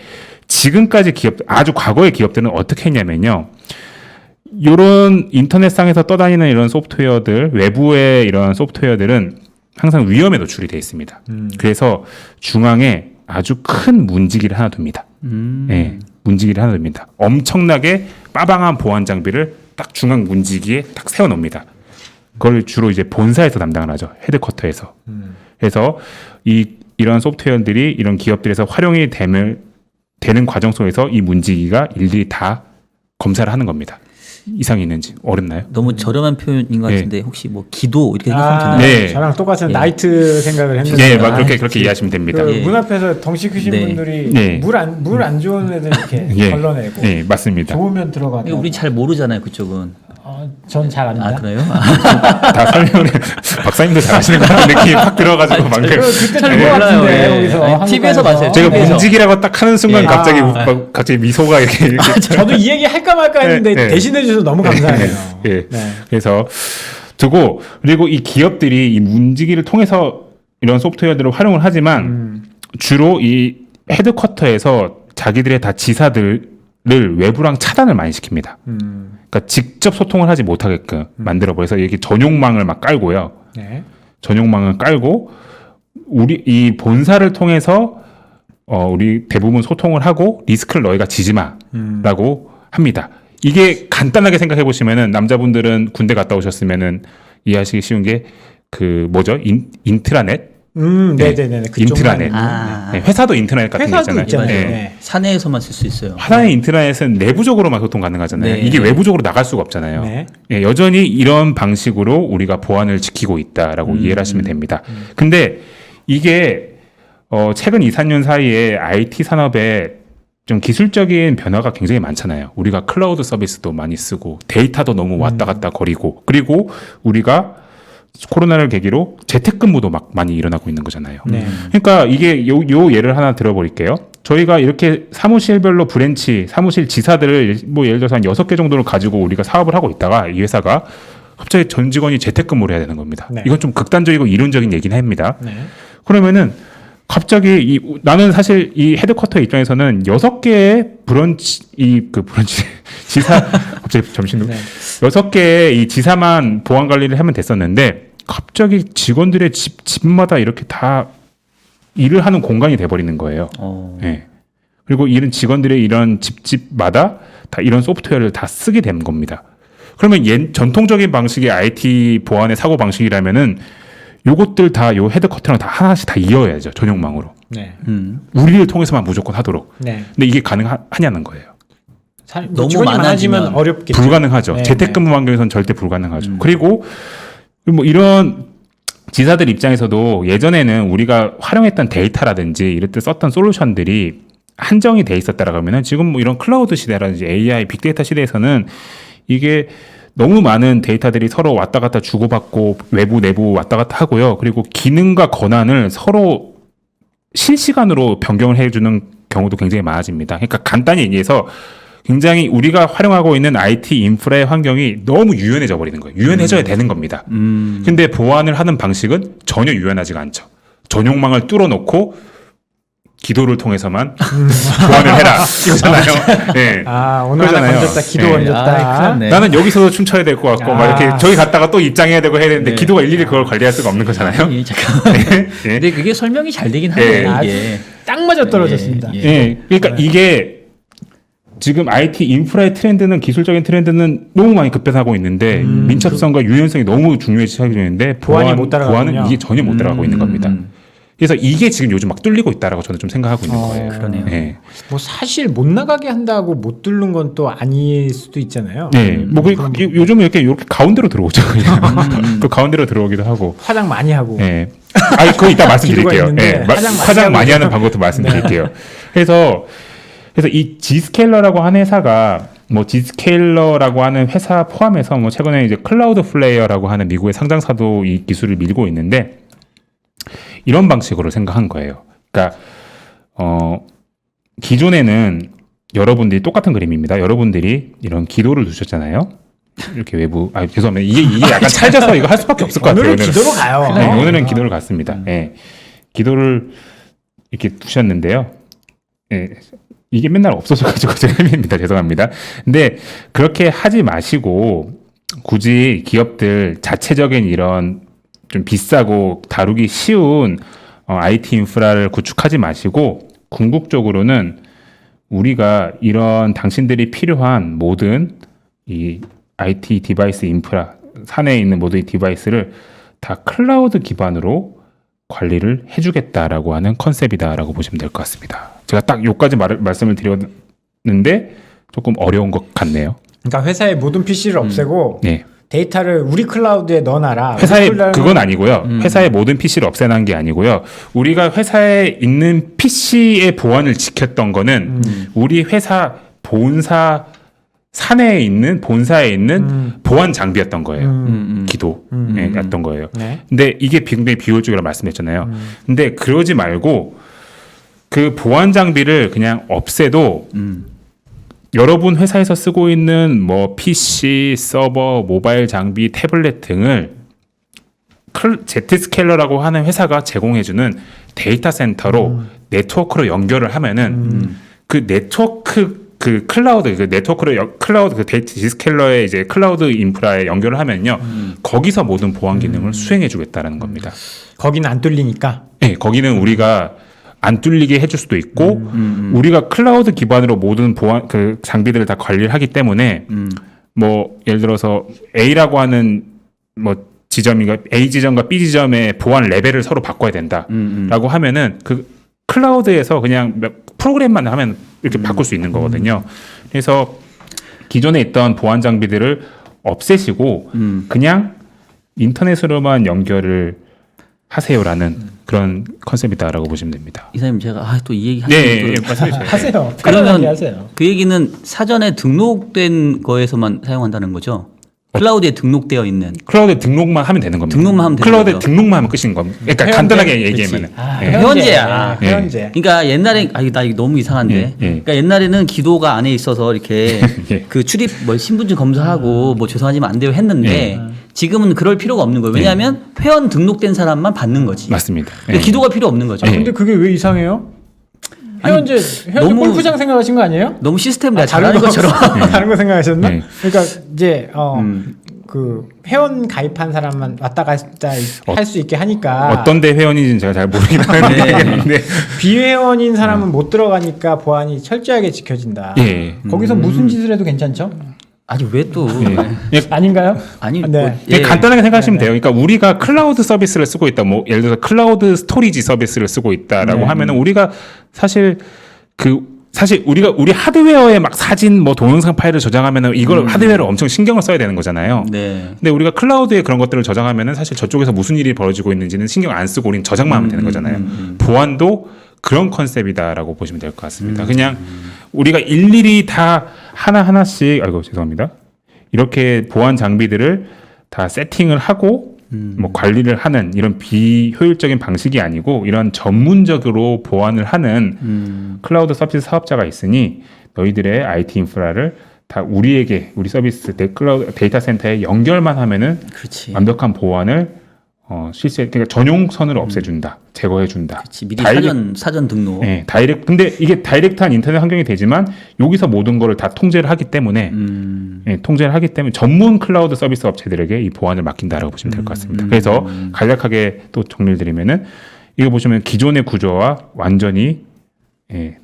지금까지 아주 과거의 기업들은 어떻게 했냐면요. 이런 인터넷상에서 떠다니는 이런 소프트웨어들, 외부의 이런 소프트웨어들은 항상 위험에 노출이 되어 있습니다. 그래서 중앙에 아주 큰 문지기를 하나 둡니다. 네, 문지기를 하나 둡니다. 엄청나게 빠방한 보안 장비를 딱 중앙 문지기에 딱 세워놓습니다. 그걸 주로 이제 본사에서 담당을 하죠. 헤드쿼터에서. 그래서 이런 소프트웨어들이 이런 기업들에서 활용이 되는 과정 속에서 이 문지기가 일일이 다 검사를 하는 겁니다. 이상이 있는지. 어렵나요? 너무 저렴한 표현인 것 같은데 혹시 뭐 기도 이렇게 생각하면 되나요? 네. 저랑 똑같은 예. 나이트 생각을 했는데 네, 그렇게 이해하시면 됩니다. 그 문 앞에서 덩치 크신 네. 분들이 네. 물 안 좋은 애들 이렇게 예. 걸러내고 네, 맞습니다. 좋으면 들어가고 이거 우리 잘 모르잖아요, 그쪽은. 전 잘 압니다. 아 그래요? 다 설명을 박사님도 잘하시는 것 같은 느낌이 확 들어가지고 방금 그때 잘 본것 몰라요. 같은데 예. 여기서 아니, TV에서 한국에서. 봤어요. 제가 그래서- 문지기라고 딱 하는 순간 예. 갑자기 미소가 이렇게 저도 이 얘기 할까 말까 했는데 네, 네. 대신해 주셔서 너무 감사해요. 예. 네. 그래서 두고 그리고 이 기업들이 이 문지기를 통해서 이런 소프트웨어들을 활용을 하지만 주로 이 헤드쿼터에서 자기들의 다 지사들을 외부랑 차단을 많이 시킵니다. 그러니까 직접 소통을 하지 못하게끔 만들어 버려서 이렇게 전용망을 막 깔고요. 네. 전용망을 깔고 우리 이 본사를 통해서 우리 대부분 소통을 하고 리스크를 너희가 지지 마라고 합니다. 이게 간단하게 생각해 보시면은 남자분들은 군대 갔다 오셨으면은 이해하시기 쉬운 게 그 뭐죠? 인트라넷? 네네네. 인트라넷. 네, 회사도 인트라넷 같은 게 회사도 있잖아요. 있잖아요. 네. 네. 사내에서만 쓸 수 있어요. 하나의 인트라넷은 내부적으로만 소통 가능하잖아요. 네. 이게 외부적으로 나갈 수가 없잖아요. 네. 예, 여전히 이런 방식으로 우리가 보안을 지키고 있다라고 이해를 하시면 됩니다. 근데 이게 최근 2, 3년 사이에 IT 산업에 좀 기술적인 변화가 굉장히 많잖아요. 우리가 클라우드 서비스도 많이 쓰고 데이터도 너무 왔다 갔다 거리고 그리고 우리가 코로나를 계기로 재택근무도 막 많이 일어나고 있는 거잖아요. 네. 그러니까 이게 요 예를 하나 들어버릴게요. 저희가 이렇게 사무실별로 브랜치, 사무실 지사들을 뭐 예를 들어서 한 6개 정도를 가지고 우리가 사업을 하고 있다가 이 회사가 갑자기 전 직원이 재택근무를 해야 되는 겁니다. 네. 이건 좀 극단적이고 이론적인 얘기는 합니다. 네. 그러면은 갑자기 나는 사실 이 헤드쿼터 입장에서는 6개의 브런치 지사 갑자기 점심 네. 6개의 이 지사만 보안 관리를 하면 됐었는데 갑자기 직원들의 집마다 이렇게 다 일을 하는 공간이 돼버리는 거예요. 예. 그리고 이런 직원들의 이런 집마다 다 이런 소프트웨어를 다 쓰게 된 겁니다. 그러면 전통적인 방식의 IT 보안의 사고 방식이라면은 요것들 다 요 헤드쿼터랑 다 하나씩 다 이어야죠. 전용망으로. 네. 우리를 통해서만 무조건 하도록. 네. 근데 이게 가능하냐는 거예요. 너무 직원이 많아지면 많아지면 어렵겠죠. 불가능하죠. 네, 재택근무 환경에서는 절대 불가능하죠. 그리고 뭐 이런 지사들 입장에서도 예전에는 우리가 활용했던 데이터라든지 이럴 때 썼던 솔루션들이 한정이 돼 있었다라고 하면은 지금 뭐 이런 클라우드 시대라든지 AI, 빅데이터 시대에서는 이게 너무 많은 데이터들이 서로 왔다 갔다 주고받고 외부 내부 왔다 갔다 하고요. 그리고 기능과 권한을 서로 실시간으로 변경을 해주는 경우도 굉장히 많아집니다. 그러니까 간단히 얘기해서 굉장히 우리가 활용하고 있는 IT 인프라의 환경이 너무 유연해져 버리는 거예요. 유연해져야 되는 겁니다. 근데 보안을 하는 방식은 전혀 유연하지가 않죠. 전용망을 뚫어놓고 기도를 통해서만 보안을 해라 이거잖아요. 네. 오늘 하나 그러잖아요. 건졌다. 기도 네. 건졌다. 네. 나는 여기서도 춤춰야 될 것 같고 막 이렇게 저기 갔다가 또 입장해야 되고 해야 되는데 네. 기도가 일일이 그걸 관리할 수가 없는 거잖아요. 예, 잠깐만. 네. 근데 그게 설명이 잘 되긴 네. 하네요. 이게. 딱 맞아 떨어졌습니다. 예, 예. 예, 그러니까 이게 지금 IT 인프라의 트렌드는 기술적인 트렌드는 너무 많이 급변하고 있는데 민첩성과 유연성이 너무 중요해지고 있는데 보안이 못 따라가군요. 보안은 이게 전혀 못 따라가고 있는 겁니다. 그래서 이게 지금 요즘 막 뚫리고 있다라고 저는 좀 생각하고 있는 거예요. 그러네요. 네. 뭐 사실 못 나가게 한다고 못 뚫는 건 또 아닐 수도 있잖아요. 네, 뭐 요즘은 이렇게 가운데로 들어오죠. 그냥. 또 가운데로 들어오기도 하고. 화장 많이 하고. 네. 그거 이따 말씀드릴게요. 기도가 있는데 네, 화장 많이 하고 하는 방법도 말씀드릴게요. 그래서 이 G스케일러라고 하는 회사가 뭐 G스케일러라고 하는 회사 포함해서 뭐 최근에 이제 클라우드 플레이어라고 하는 미국의 상장사도 이 기술을 밀고 있는데 이런 방식으로 생각한 거예요. 그러니까 기존에는 여러분들이 똑같은 그림입니다. 여러분들이 이런 기도를 두셨잖아요. 이렇게 외부 죄송합니다. 이게 약간 찰져서 이거 할 수밖에 없을 것 같아요. 오늘은 기도로 가요. 네, 오늘은 기도를 갔습니다. 네. 기도를 이렇게 두셨는데요. 네. 이게 맨날 없어져가지고 제가 헷갈립니다. 죄송합니다. 근데 그렇게 하지 마시고 굳이 기업들 자체적인 이런 좀 비싸고 다루기 쉬운 IT 인프라를 구축하지 마시고 궁극적으로는 우리가 이런 당신들이 필요한 모든 이 IT 디바이스 인프라 산에 있는 모든 디바이스를 다 클라우드 기반으로 관리를 해주겠다라고 하는 컨셉이다라고 보시면 될 것 같습니다. 제가 딱 요까지 말씀을 드렸는데 조금 어려운 것 같네요. 그러니까 회사의 모든 PC를 없애고 네. 데이터를 우리 클라우드에 넣어놔라. 회사의 우리 클라우드- 그건 아니고요. 회사의 모든 PC를 없애는 게 아니고요. 우리가 회사에 있는 PC의 보안을 지켰던 거는 우리 회사 본사 산에 있는 본사에 있는 보안 장비였던 거예요. 기도였던 거예요. 네. 근데 이게 굉장히 비효율적이라고 말씀했잖아요. 근데 그러지 말고 그 보안 장비를 그냥 없애도 여러분 회사에서 쓰고 있는 뭐 PC, 서버, 모바일 장비, 태블릿 등을 Z스케일러라고 하는 회사가 제공해주는 데이터 센터로 네트워크로 연결을 하면은 그 네트워크 그 클라우드 그 네트워크를 클라우드 그 데이터 디스켈러의 이제 클라우드 인프라에 연결을 하면요. 거기서 모든 보안 기능을 수행해 주겠다라는 겁니다. 거기는 안 뚫리니까. 네, 거기는 우리가 안 뚫리게 해줄 수도 있고 우리가 클라우드 기반으로 모든 보안 그 장비들을 다 관리를 하기 때문에 뭐 예를 들어서 A라고 하는 뭐 지점이가 A 지점과 B 지점의 보안 레벨을 서로 바꿔야 된다라고 하면은 그 클라우드에서 그냥 프로그램만 하면 이렇게 바꿀 수 있는 거거든요. 그래서 기존에 있던 보안 장비들을 없애시고 그냥 인터넷으로만 연결을 하세요라는 그런 컨셉이다라고 보시면 됩니다. 이사님 제가 또 이 얘기 하시면 네, 말씀해 주세요. 하세요. 그러면 하세요. 그 얘기는 사전에 등록된 거에서만 사용한다는 거죠. 클라우드에 등록되어 있는. 클라우드에 등록만 하면 되는 겁니다. 등록만 하면 되는 클라우드에 거죠. 등록만 하면 끝인 겁니다. 그러니까 회원제? 간단하게 얘기하면 회원제야. 회원제. 그러니까 옛날에 나 이거 너무 이상한데. 예. 그러니까 옛날에는 기도가 안에 있어서 이렇게 예. 그 출입 뭐 신분증 검사하고 뭐 죄송하지만 안 돼요 했는데 지금은 그럴 필요가 없는 거예요. 왜냐하면 회원 등록된 사람만 받는 거지. 맞습니다. 그러니까 기도가 필요 없는 거죠. 근데 그게 왜 이상해요? 회원제 너무- 골프장 생각하신 거 아니에요? 너무 시스템 내가 다른 잘하는 거 것처럼. 다른 거 생각하셨나? 네. 그러니까 이제 그 회원 가입한 사람만 왔다 갔다 할 수 있게 하니까 어떤 데 회원인지는 제가 잘 모르긴 하는데 비회원인 사람은 못 들어가니까 보안이 철저하게 지켜진다. 예. 거기서 무슨 짓을 해도 괜찮죠? 아니 왜 또? 예. 아닌가요? 아니 네. 뭐, 그냥 간단하게 생각하시면 돼요. 그러니까 우리가 클라우드 서비스를 쓰고 있다. 뭐 예를 들어서 클라우드 스토리지 서비스를 쓰고 있다라고 하면은 우리가 사실 우리가 우리 하드웨어에 막 사진 뭐 동영상 파일을 저장하면은 이걸 하드웨어를 엄청 신경을 써야 되는 거잖아요. 네. 근데 우리가 클라우드에 그런 것들을 저장하면은 사실 저쪽에서 무슨 일이 벌어지고 있는지는 신경 안 쓰고 우리는 저장만 하면 되는 거잖아요. 보안도 그런 컨셉이다라고 보시면 될 것 같습니다. 그냥 우리가 일일이 다 하나하나씩 아이고 죄송합니다. 이렇게 보안 장비들을 다 세팅을 하고 뭐 관리를 하는 이런 비효율적인 방식이 아니고 이런 전문적으로 보안을 하는 클라우드 서비스 사업자가 있으니 너희들의 IT 인프라를 다 우리에게 우리 서비스 클라우드 데이터 센터에 연결만 하면은 그렇지. 완벽한 보안을 그러니까 전용선을 없애준다, 제거해준다. 그렇지. 미리 사전 등록. 네, 근데 이게 다이렉트한 인터넷 환경이 되지만 여기서 모든 거를 다 통제를 하기 때문에 통제를 하기 때문에 전문 클라우드 서비스 업체들에게 이 보안을 맡긴다라고 보시면 될 것 같습니다. 그래서 간략하게 또 정리를 드리면은 이거 보시면 기존의 구조와 완전히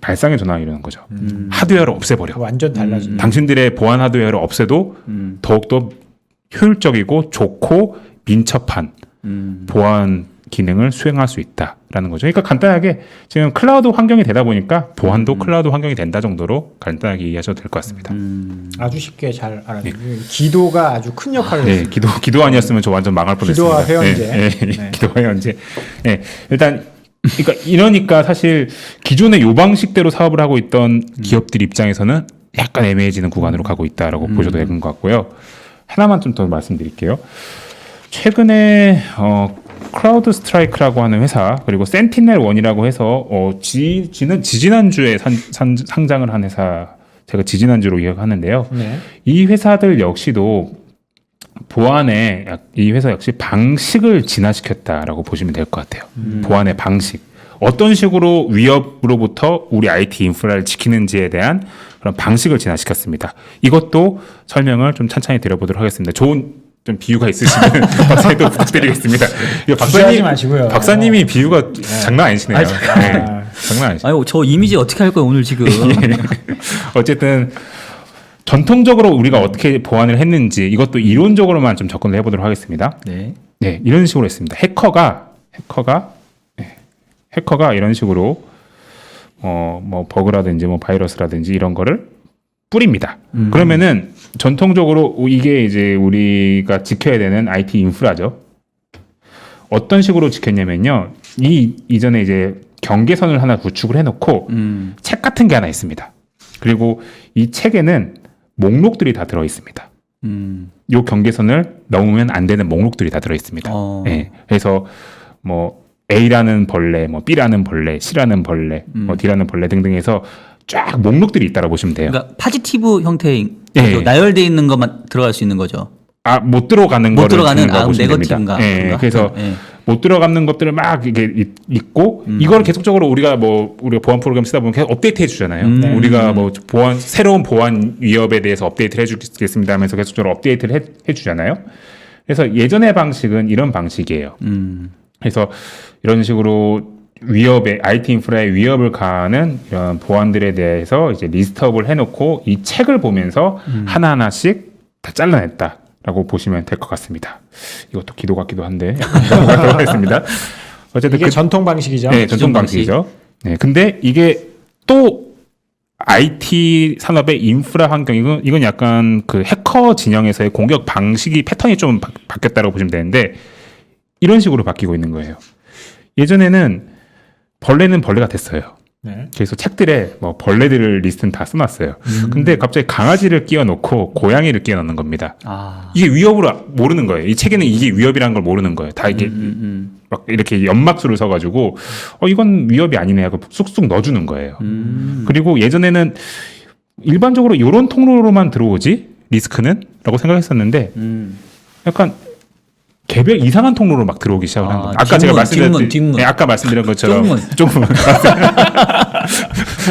발상의 전환이 일어난 거죠. 하드웨어를 없애버려. 완전 달라진. 당신들의 보안 하드웨어를 없애도 더욱더 효율적이고 좋고 민첩한 보안 기능을 수행할 수 있다라는 거죠. 그러니까 간단하게 지금 클라우드 환경이 되다 보니까 보안도 클라우드 환경이 된다 정도로 간단하게 이해하셔도 될 것 같습니다. 아주 쉽게 잘 알았네요. 기도가 아주 큰 역할을 네, 했습니다. 기도 아니었으면 저 완전 망할 뻔했습니다. 기도와 회원제. 네. 기도와 회원제. 네, 일단 이러니까 사실 기존의 요 방식대로 사업을 하고 있던 기업들 입장에서는 약간 애매해지는 구간으로 가고 있다라고 보셔도 되는 것 같고요. 하나만 좀 더 말씀드릴게요. 최근에 클라우드 스트라이크라고 하는 회사 그리고 센티넬 원이라고 해서 지지난주에 상장을 한 회사 제가 지지난주로 기억하는데요. 네. 이 회사들 역시도 보안에 이 회사 역시 방식을 진화시켰다라고 보시면 될 것 같아요. 보안의 방식. 어떤 식으로 위협으로부터 우리 IT 인프라를 지키는지에 대한 그런 방식을 진화시켰습니다. 이것도 설명을 좀 찬찬히 드려보도록 하겠습니다. 좋은 좀 비유가 있으시면 박사님도 부탁드리겠습니다. 주저하지 마시고요. 박사님이 비유가 장난 아니시네요. 네, 장난 아니시네요. 아유 저 이미지 어떻게 할 거예요 오늘 지금? 어쨌든 전통적으로 우리가 어떻게 보안을 했는지 이것도 이론적으로만 좀 접근을 해보도록 하겠습니다. 네. 네, 이런 식으로 했습니다. 해커가 이런 식으로 뭐 버그라든지 뭐 바이러스라든지 이런 거를 뿌립니다. 그러면은 전통적으로 이게 이제 우리가 지켜야 되는 IT 인프라죠. 어떤 식으로 지켰냐면요. 이전에 이제 경계선을 하나 구축을 해놓고 책 같은 게 하나 있습니다. 그리고 이 책에는 목록들이 다 들어 있습니다. 요 경계선을 넘으면 안 되는 목록들이 다 들어 있습니다. 네, 그래서 뭐 A라는 벌레, 뭐 B라는 벌레, C라는 벌레, 뭐 D라는 벌레 등등해서 쫙 목록들이 있다라고 보시면 돼요. 그러니까 파지티브 형태의 네. 나열되어 있는 것만 들어갈 수 있는 거죠. 못 들어가는 못 거를 들어가는 보시면 됩니다. 네거티브인가? 네, 그래서 못 들어가는 것들을 막 이게 있고 이걸 계속적으로 우리가 보안 프로그램 쓰다 보면 계속 업데이트 해주잖아요. 우리가 뭐 새로운 보안 위협에 대해서 업데이트를 해주겠습니다 하면서 계속적으로 업데이트를 해주잖아요. 그래서 예전의 방식은 이런 방식이에요. 그래서 이런 식으로 위협에 IT 인프라의 위협을 가하는 이런 보안들에 대해서 이제 리스트업을 해놓고 이 책을 보면서 하나하나씩 다 잘라냈다라고 보시면 될 것 같습니다. 이것도 기도 같기도 한데 넘어가도록 하겠습니다. 어쨌든 이게 전통 방식이죠. 네, 전통 방식이죠. 네, 근데 이게 또 IT 산업의 인프라 환경 이건 약간 그 해커 진영에서의 공격 방식이 패턴이 좀 바뀌었다고 보시면 되는데 이런 식으로 바뀌고 있는 거예요. 예전에는 벌레는 벌레가 됐어요. 네. 그래서 책들에 뭐 벌레들 리스트는 다 써놨어요. 근데 갑자기 강아지를 끼워놓고 고양이를 끼워넣는 겁니다. 이게 위협으로 모르는 거예요. 이 책에는 이게 위협이라는 걸 모르는 거예요. 다 이게 막 이렇게 연막수를 써가지고 이건 위협이 아니네 하고 쑥쑥 넣어주는 거예요. 그리고 예전에는 일반적으로 이런 통로로만 들어오지 리스크는? 라고 생각했었는데 약간 개별 이상한 통로로 막 들어오기 시작을 한 겁니다. 아까 제가 말씀드린 뒷문. 네, 아까 말씀드린 것처럼 쪽문.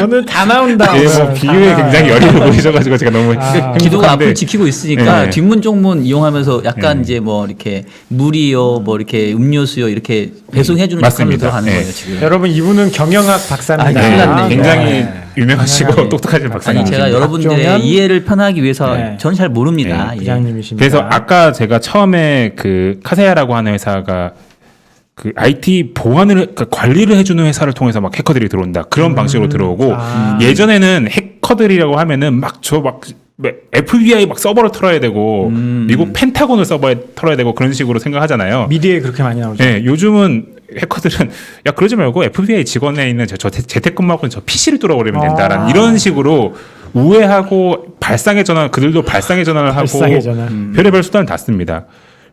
오늘 다 나온다. 예, 뭐 비유에 굉장히 여리고 보이셔가지고 제가 너무 기도가 앞을 지키고 있으니까 네. 뒷문 쪽문 이용하면서 약간 이제 뭐 이렇게 물이요, 뭐 이렇게 음료수요 이렇게 배송해주는 역할로 들어가는 거예요 지금. 여러분 이분은 경영학 박사입니다. 큰일 났네. 굉장히 유명하시고 똑똑하신 박사님. 아니 제가 여러분들의 박종현? 이해를 편하기 위해서 저는 잘 모릅니다. 예. 부장님이십니다. 그래서 아까 제가 처음에 그 카세야라고 하는 회사가 그 IT 보안을 그러니까 관리를 해주는 회사를 통해서 막 해커들이 들어온다 그런 방식으로 들어오고 예전에는 해커들이라고 하면은 막 FBI 막 서버를 털어야 되고 미국 펜타곤을 서버에 털어야 되고 그런 식으로 생각하잖아요. 미디어에 그렇게 많이 나오죠. 네, 요즘은 해커들은 야 그러지 말고 FBI 직원에 있는 저 재택근무하고 있는 저 PC를 뚫어버리면 된다라는 이런 식으로 우회하고 발상의 전환 그들도 발상의 전환을 발상의 하고 전환. 별의별 수단을 다 씁니다.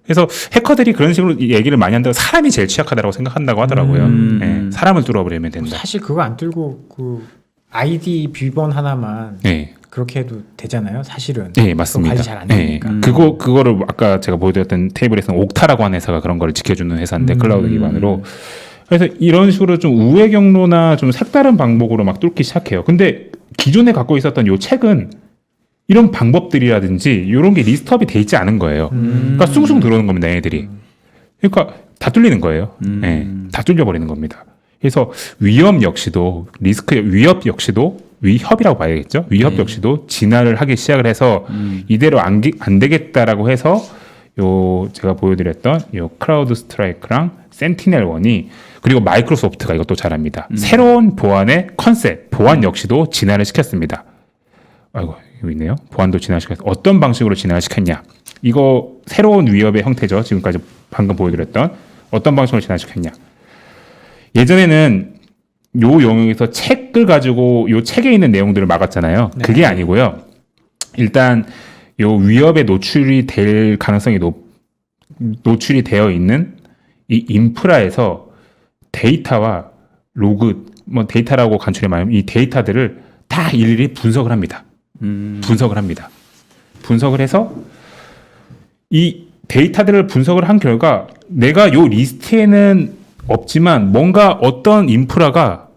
그래서 해커들이 그런 식으로 얘기를 많이 한다고 사람이 제일 취약하다고 생각한다고 하더라고요. 네, 사람을 뚫어버리면 된다. 사실 그거 안 뚫고 그 아이디 비번 하나만 네. 그렇게 해도 되잖아요. 사실은. 네, 맞습니다. 관리 잘 안 네. 되니까. 그거를 아까 제가 보여드렸던 테이블에서는 옥타라고 하는 회사가 그런 거를 지켜주는 회사인데 클라우드 기반으로. 그래서 이런 식으로 좀 우회 경로나 좀 색다른 방법으로 막 뚫기 시작해요. 근데 기존에 갖고 있었던 요 책은 이런 방법들이라든지 이런 게 리스트업이 돼 있지 않은 거예요. 그러니까 숭숭 들어오는 겁니다, 얘들이. 그러니까 다 뚫리는 거예요. 네, 다 뚫려버리는 겁니다. 그래서 위협 역시도 위협이라고 봐야겠죠. 위협 역시도 진화를 하기 시작을 해서 이대로 안 되겠다라고 해서 요 제가 보여드렸던 요 크라우드 스트라이크랑 센티넬 1이 그리고 마이크로소프트가 이것도 잘합니다. 새로운 보안의 컨셉, 보안 역시도 진화를 시켰습니다. 아이고 여기 있네요. 보안도 진화시켰어. 어떤 방식으로 진화를 시켰냐? 이거 새로운 위협의 형태죠. 지금까지 방금 보여드렸던 어떤 방식으로 진화시켰냐? 예전에는 요 영역에서 책을 가지고 요 책에 있는 내용들을 막았잖아요. 네. 그게 아니고요. 일단 요 위협에 노출이 될 가능성이 노출이 되어 있는 이 인프라에서 데이터와 로그, 뭐 데이터라고 간추려 말하면 이 데이터들을 다 일일이 분석을 합니다. 분석을 해서 이 데이터들을 분석을 한 결과 내가 요 리스트에는 없지만 뭔가 어떤 인프라가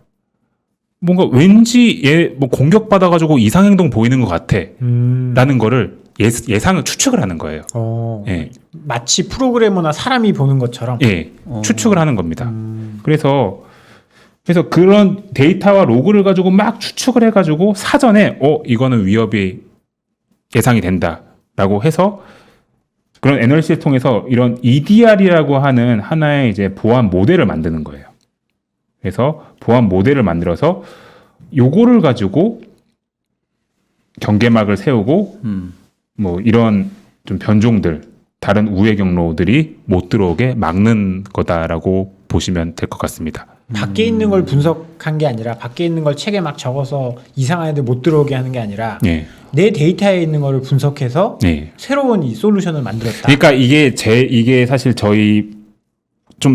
뭔가 왠지 뭐 공격받아가지고 이상행동 보이는 것 같아 라는 거를 예상을 추측을 하는 거예요. 예. 마치 프로그래머나 사람이 보는 것처럼. 예, 추측을 하는 겁니다. 그래서 그런 데이터와 로그를 가지고 막 추측을 해가지고 사전에 이거는 위협이 예상이 된다라고 해서 그런 애널리시스를 통해서 이런 EDR이라고 하는 하나의 이제 보안 모델을 만드는 거예요. 그래서 보안 모델을 만들어서 요거를 가지고 경계막을 세우고 뭐 이런 좀 변종들 다른 우회 경로들이 못 들어오게 막는 거다라고 보시면 될 것 같습니다. 밖에 있는 걸 분석한 게 아니라 밖에 있는 걸 책에 막 적어서 이상한 애들 못 들어오게 하는 게 아니라 네. 내 데이터에 있는 거를 분석해서 네. 새로운 이 솔루션을 만들었다. 그러니까 이게 사실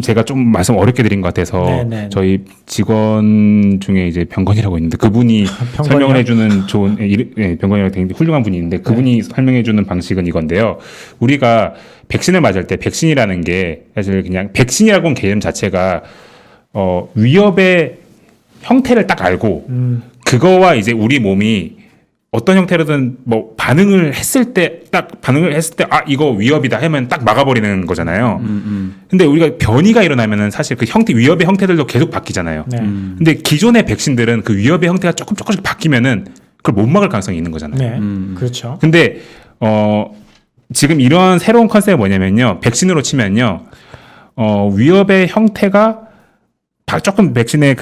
제가 좀 말씀 어렵게 드린 것 같아서 네네. 저희 직원 중에 이제 병건이라고 있는데 그분이 병건이요? 설명을 해주는 병건이라고 되게 훌륭한 분이 있는데 그분이 설명해주는 방식은 이건데요. 우리가 백신을 맞을 때 백신이라는 게 사실 그냥 백신이라고는 개념 자체가 위협의 형태를 딱 알고 그거와 이제 우리 몸이 어떤 형태로든 뭐 반응을 했을 때 이거 위협이다 하면 딱 막아버리는 거잖아요. 근데 우리가 변이가 일어나면은 사실 그 위협의 형태들도 계속 바뀌잖아요. 네. 근데 기존의 백신들은 그 위협의 형태가 조금씩 바뀌면은 그걸 못 막을 가능성이 있는 거잖아요. 네. 그렇죠. 근데 지금 이런 새로운 컨셉이 뭐냐면요. 백신으로 치면요. 위협의 형태가 조금 백신의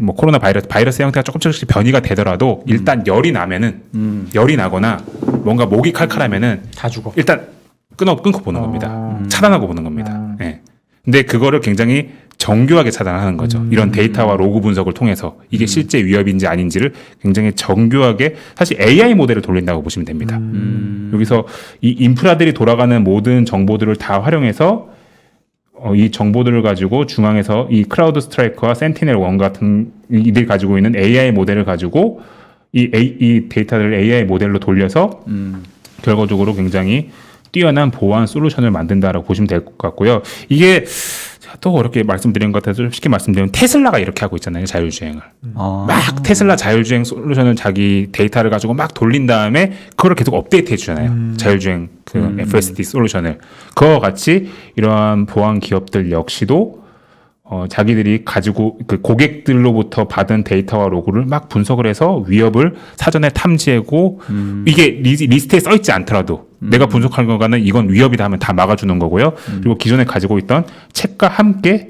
뭐 코로나 바이러스의 형태가 조금씩 변이가 되더라도 일단 열이 나거나 뭔가 목이 칼칼하면은 다 죽어. 일단 끊고 보는 겁니다. 차단하고 보는 겁니다. 예. 근데 그거를 굉장히 정교하게 차단하는 거죠. 이런 데이터와 로그 분석을 통해서 이게 실제 위협인지 아닌지를 굉장히 정교하게 사실 AI 모델을 돌린다고 보시면 됩니다. 여기서 이 인프라들이 돌아가는 모든 정보들을 다 활용해서 이 정보들을 가지고 중앙에서 이 크라우드 스트라이커와 센티넬 1 같은 이들이 가지고 있는 AI 모델을 가지고 이 데이터를 AI 모델로 돌려서 결과적으로 굉장히 뛰어난 보안 솔루션을 만든다라고 보시면 될 것 같고요. 이게 또 어렵게 말씀드린 것 같아서 쉽게 말씀드리면 테슬라가 이렇게 하고 있잖아요. 자율주행을. 막 테슬라 자율주행 솔루션을 자기 데이터를 가지고 막 돌린 다음에 그거를 계속 업데이트 해주잖아요. 자율주행 FSD 솔루션을. 그와 같이 이러한 보안 기업들 역시도 자기들이 가지고 그 고객들로부터 받은 데이터와 로그를 막 분석을 해서 위협을 사전에 탐지하고 이게 리스트에 써 있지 않더라도 내가 분석한 거는 이건 위협이다 하면 다 막아주는 거고요. 그리고 기존에 가지고 있던 챗과 함께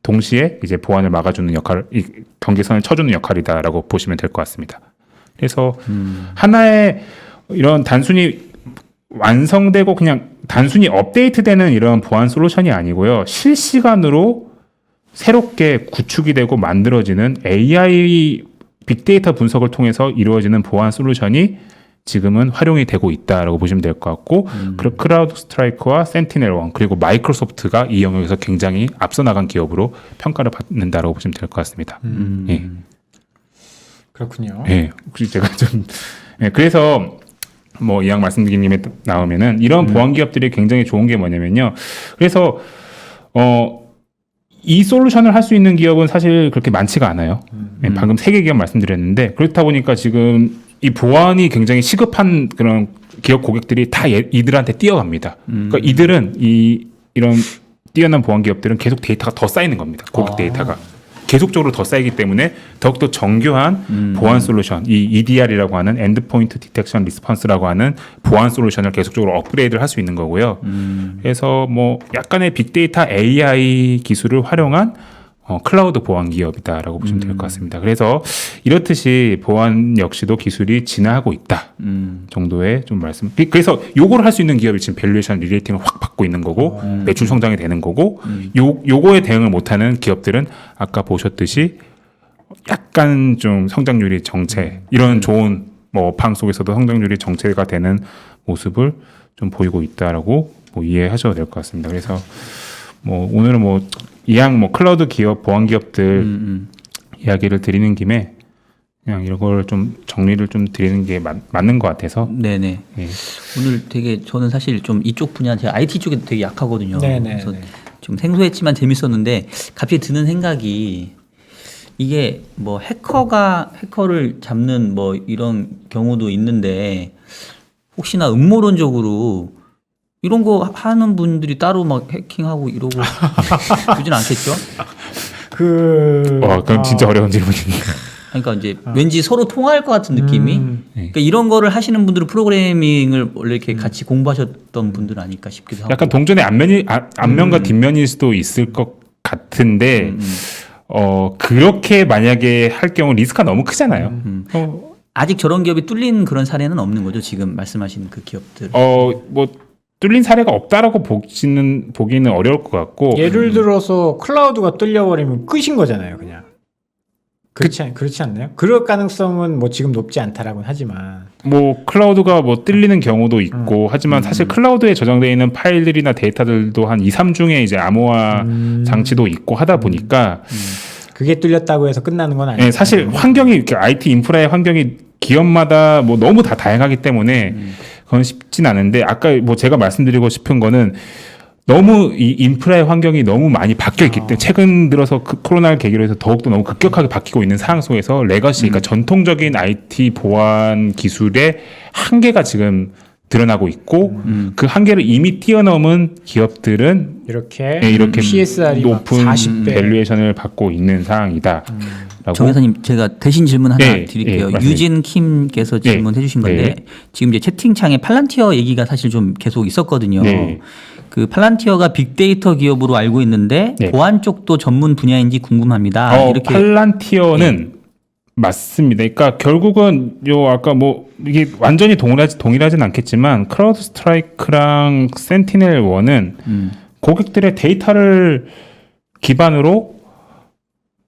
동시에 이제 보안을 막아주는 이 경계선을 쳐주는 역할이다라고 보시면 될 것 같습니다. 그래서 하나의 이런 단순히 완성되고 그냥 단순히 업데이트되는 이런 보안 솔루션이 아니고요. 실시간으로 새롭게 구축이 되고 만들어지는 AI 빅데이터 분석을 통해서 이루어지는 보안 솔루션이 지금은 활용이 되고 있다라고 보시면 될 것 같고 크라우드 스트라이크와 센티넬 1 그리고 마이크로소프트가 이 영역에서 굉장히 앞서 나간 기업으로 평가를 받는다라고 보시면 될 것 같습니다. 예. 그렇군요. 예. 혹시 제가 좀 그래서 뭐 이왕 말씀드린 김에 나오면은 이런 보안 기업들이 굉장히 좋은 게 뭐냐면요. 그래서 이 솔루션을 할 수 있는 기업은 사실 그렇게 많지가 않아요. 방금 3개 기업 말씀드렸는데 그렇다 보니까 지금 이 보안이 굉장히 시급한 그런 기업 고객들이 다 이들한테 뛰어갑니다. 그러니까 이들은 이런 뛰어난 보안 기업들은 계속 데이터가 더 쌓이는 겁니다. 고객 데이터가. 계속적으로 더 쌓이기 때문에 더욱더 정교한 보안 솔루션, 이 EDR이라고 하는 엔드포인트 디텍션 리스폰스라고 하는 보안 솔루션을 계속적으로 업그레이드를 할 수 있는 거고요. 그래서 뭐 약간의 빅데이터 AI 기술을 활용한 클라우드 보안 기업이다라고 보시면 될 것 같습니다. 그래서 이렇듯이 보안 역시도 기술이 진화하고 있다 정도의 좀 말씀. 그래서 요거를 할 수 있는 기업이 지금 밸류에이션 리레이팅을 확 받고 있는 거고 매출 성장이 되는 거고 요거에 대응을 못하는 기업들은 아까 보셨듯이 약간 좀 성장률이 정체 이런 좋은 뭐 방 속에서도 성장률이 정체가 되는 모습을 좀 보이고 있다라고 뭐 이해하셔도 될 것 같습니다. 그래서 뭐 오늘은 뭐 이왕 뭐 클라우드 기업, 보안 기업들 이야기를 드리는 김에 그냥 이런 걸 좀 정리를 좀 드리는 게 맞는 것 같아서. 네네. 예. 오늘 되게 저는 사실 좀 이쪽 분야 제가 IT 쪽에 되게 약하거든요. 네네. 그래서 좀 생소했지만 재밌었는데 갑자기 드는 생각이 이게 뭐 해커를 잡는 뭐 이런 경우도 있는데 혹시나 음모론적으로 이런 거 하는 분들이 따로 막 해킹하고 이러고 그러진 않겠죠? 그건 진짜 어려운 질문입니다. 그러니까 이제 왠지 서로 통할 것 같은 느낌이. 그러니까 이런 거를 하시는 분들은 프로그래밍을 원래 이렇게 같이 공부하셨던 분들 아닐까 싶기도 하고. 약간 동전의 앞면과 뒷면일 수도 있을 것 같은데 그렇게 만약에 할 경우 리스크가 너무 크잖아요. 아직 저런 기업이 뚫린 그런 사례는 없는 거죠. 지금 말씀하신 그 기업들. 뭐 뚫린 사례가 없다라고 보기는 어려울 것 같고. 예를 들어서 클라우드가 뚫려버리면 끝인 거잖아요, 그냥. 그렇지 않나요? 그럴 가능성은 뭐 지금 높지 않다라고는 하지만. 뭐 클라우드가 뭐 뚫리는 경우도 있고 하지만 사실 클라우드에 저장되어 있는 파일들이나 데이터들도 한 2, 3중에 이제 암호화 장치도 있고 하다 보니까 그게 뚫렸다고 해서 끝나는 건 아니에요. 네, 사실 환경이 이렇게 IT 인프라의 환경이 기업마다 뭐 너무 다 다양하기 때문에 그건 쉽진 않은데 아까 뭐 제가 말씀드리고 싶은 거는 너무 이 인프라의 환경이 너무 많이 바뀌어 있기 때문에 최근 들어서 그 코로나를 계기로 해서 더욱더 너무 급격하게 바뀌고 있는 상황 속에서 레거시, 그러니까 전통적인 IT 보안 기술의 한계가 지금 드러나고 있고 그 한계를 이미 뛰어넘은 기업들은 이렇게 PSR이 높은 40배 밸류에이션을 받고 있는 상황이다. 정 회사님 제가 대신 질문 하나 드릴게요. 맞습니다. 유진 킴께서 질문해 주신 건데 지금 이제 채팅창에 팔란티어 얘기가 사실 좀 계속 있었거든요. 그 팔란티어가 빅데이터 기업으로 알고 있는데 보안 쪽도 전문 분야인지 궁금합니다. 이렇게 팔란티어는 맞습니다. 그러니까 결국은 요 아까 뭐 이게 완전히 동일하진 않겠지만 크라우드 스트라이크랑 센티넬 1은 고객들의 데이터를 기반으로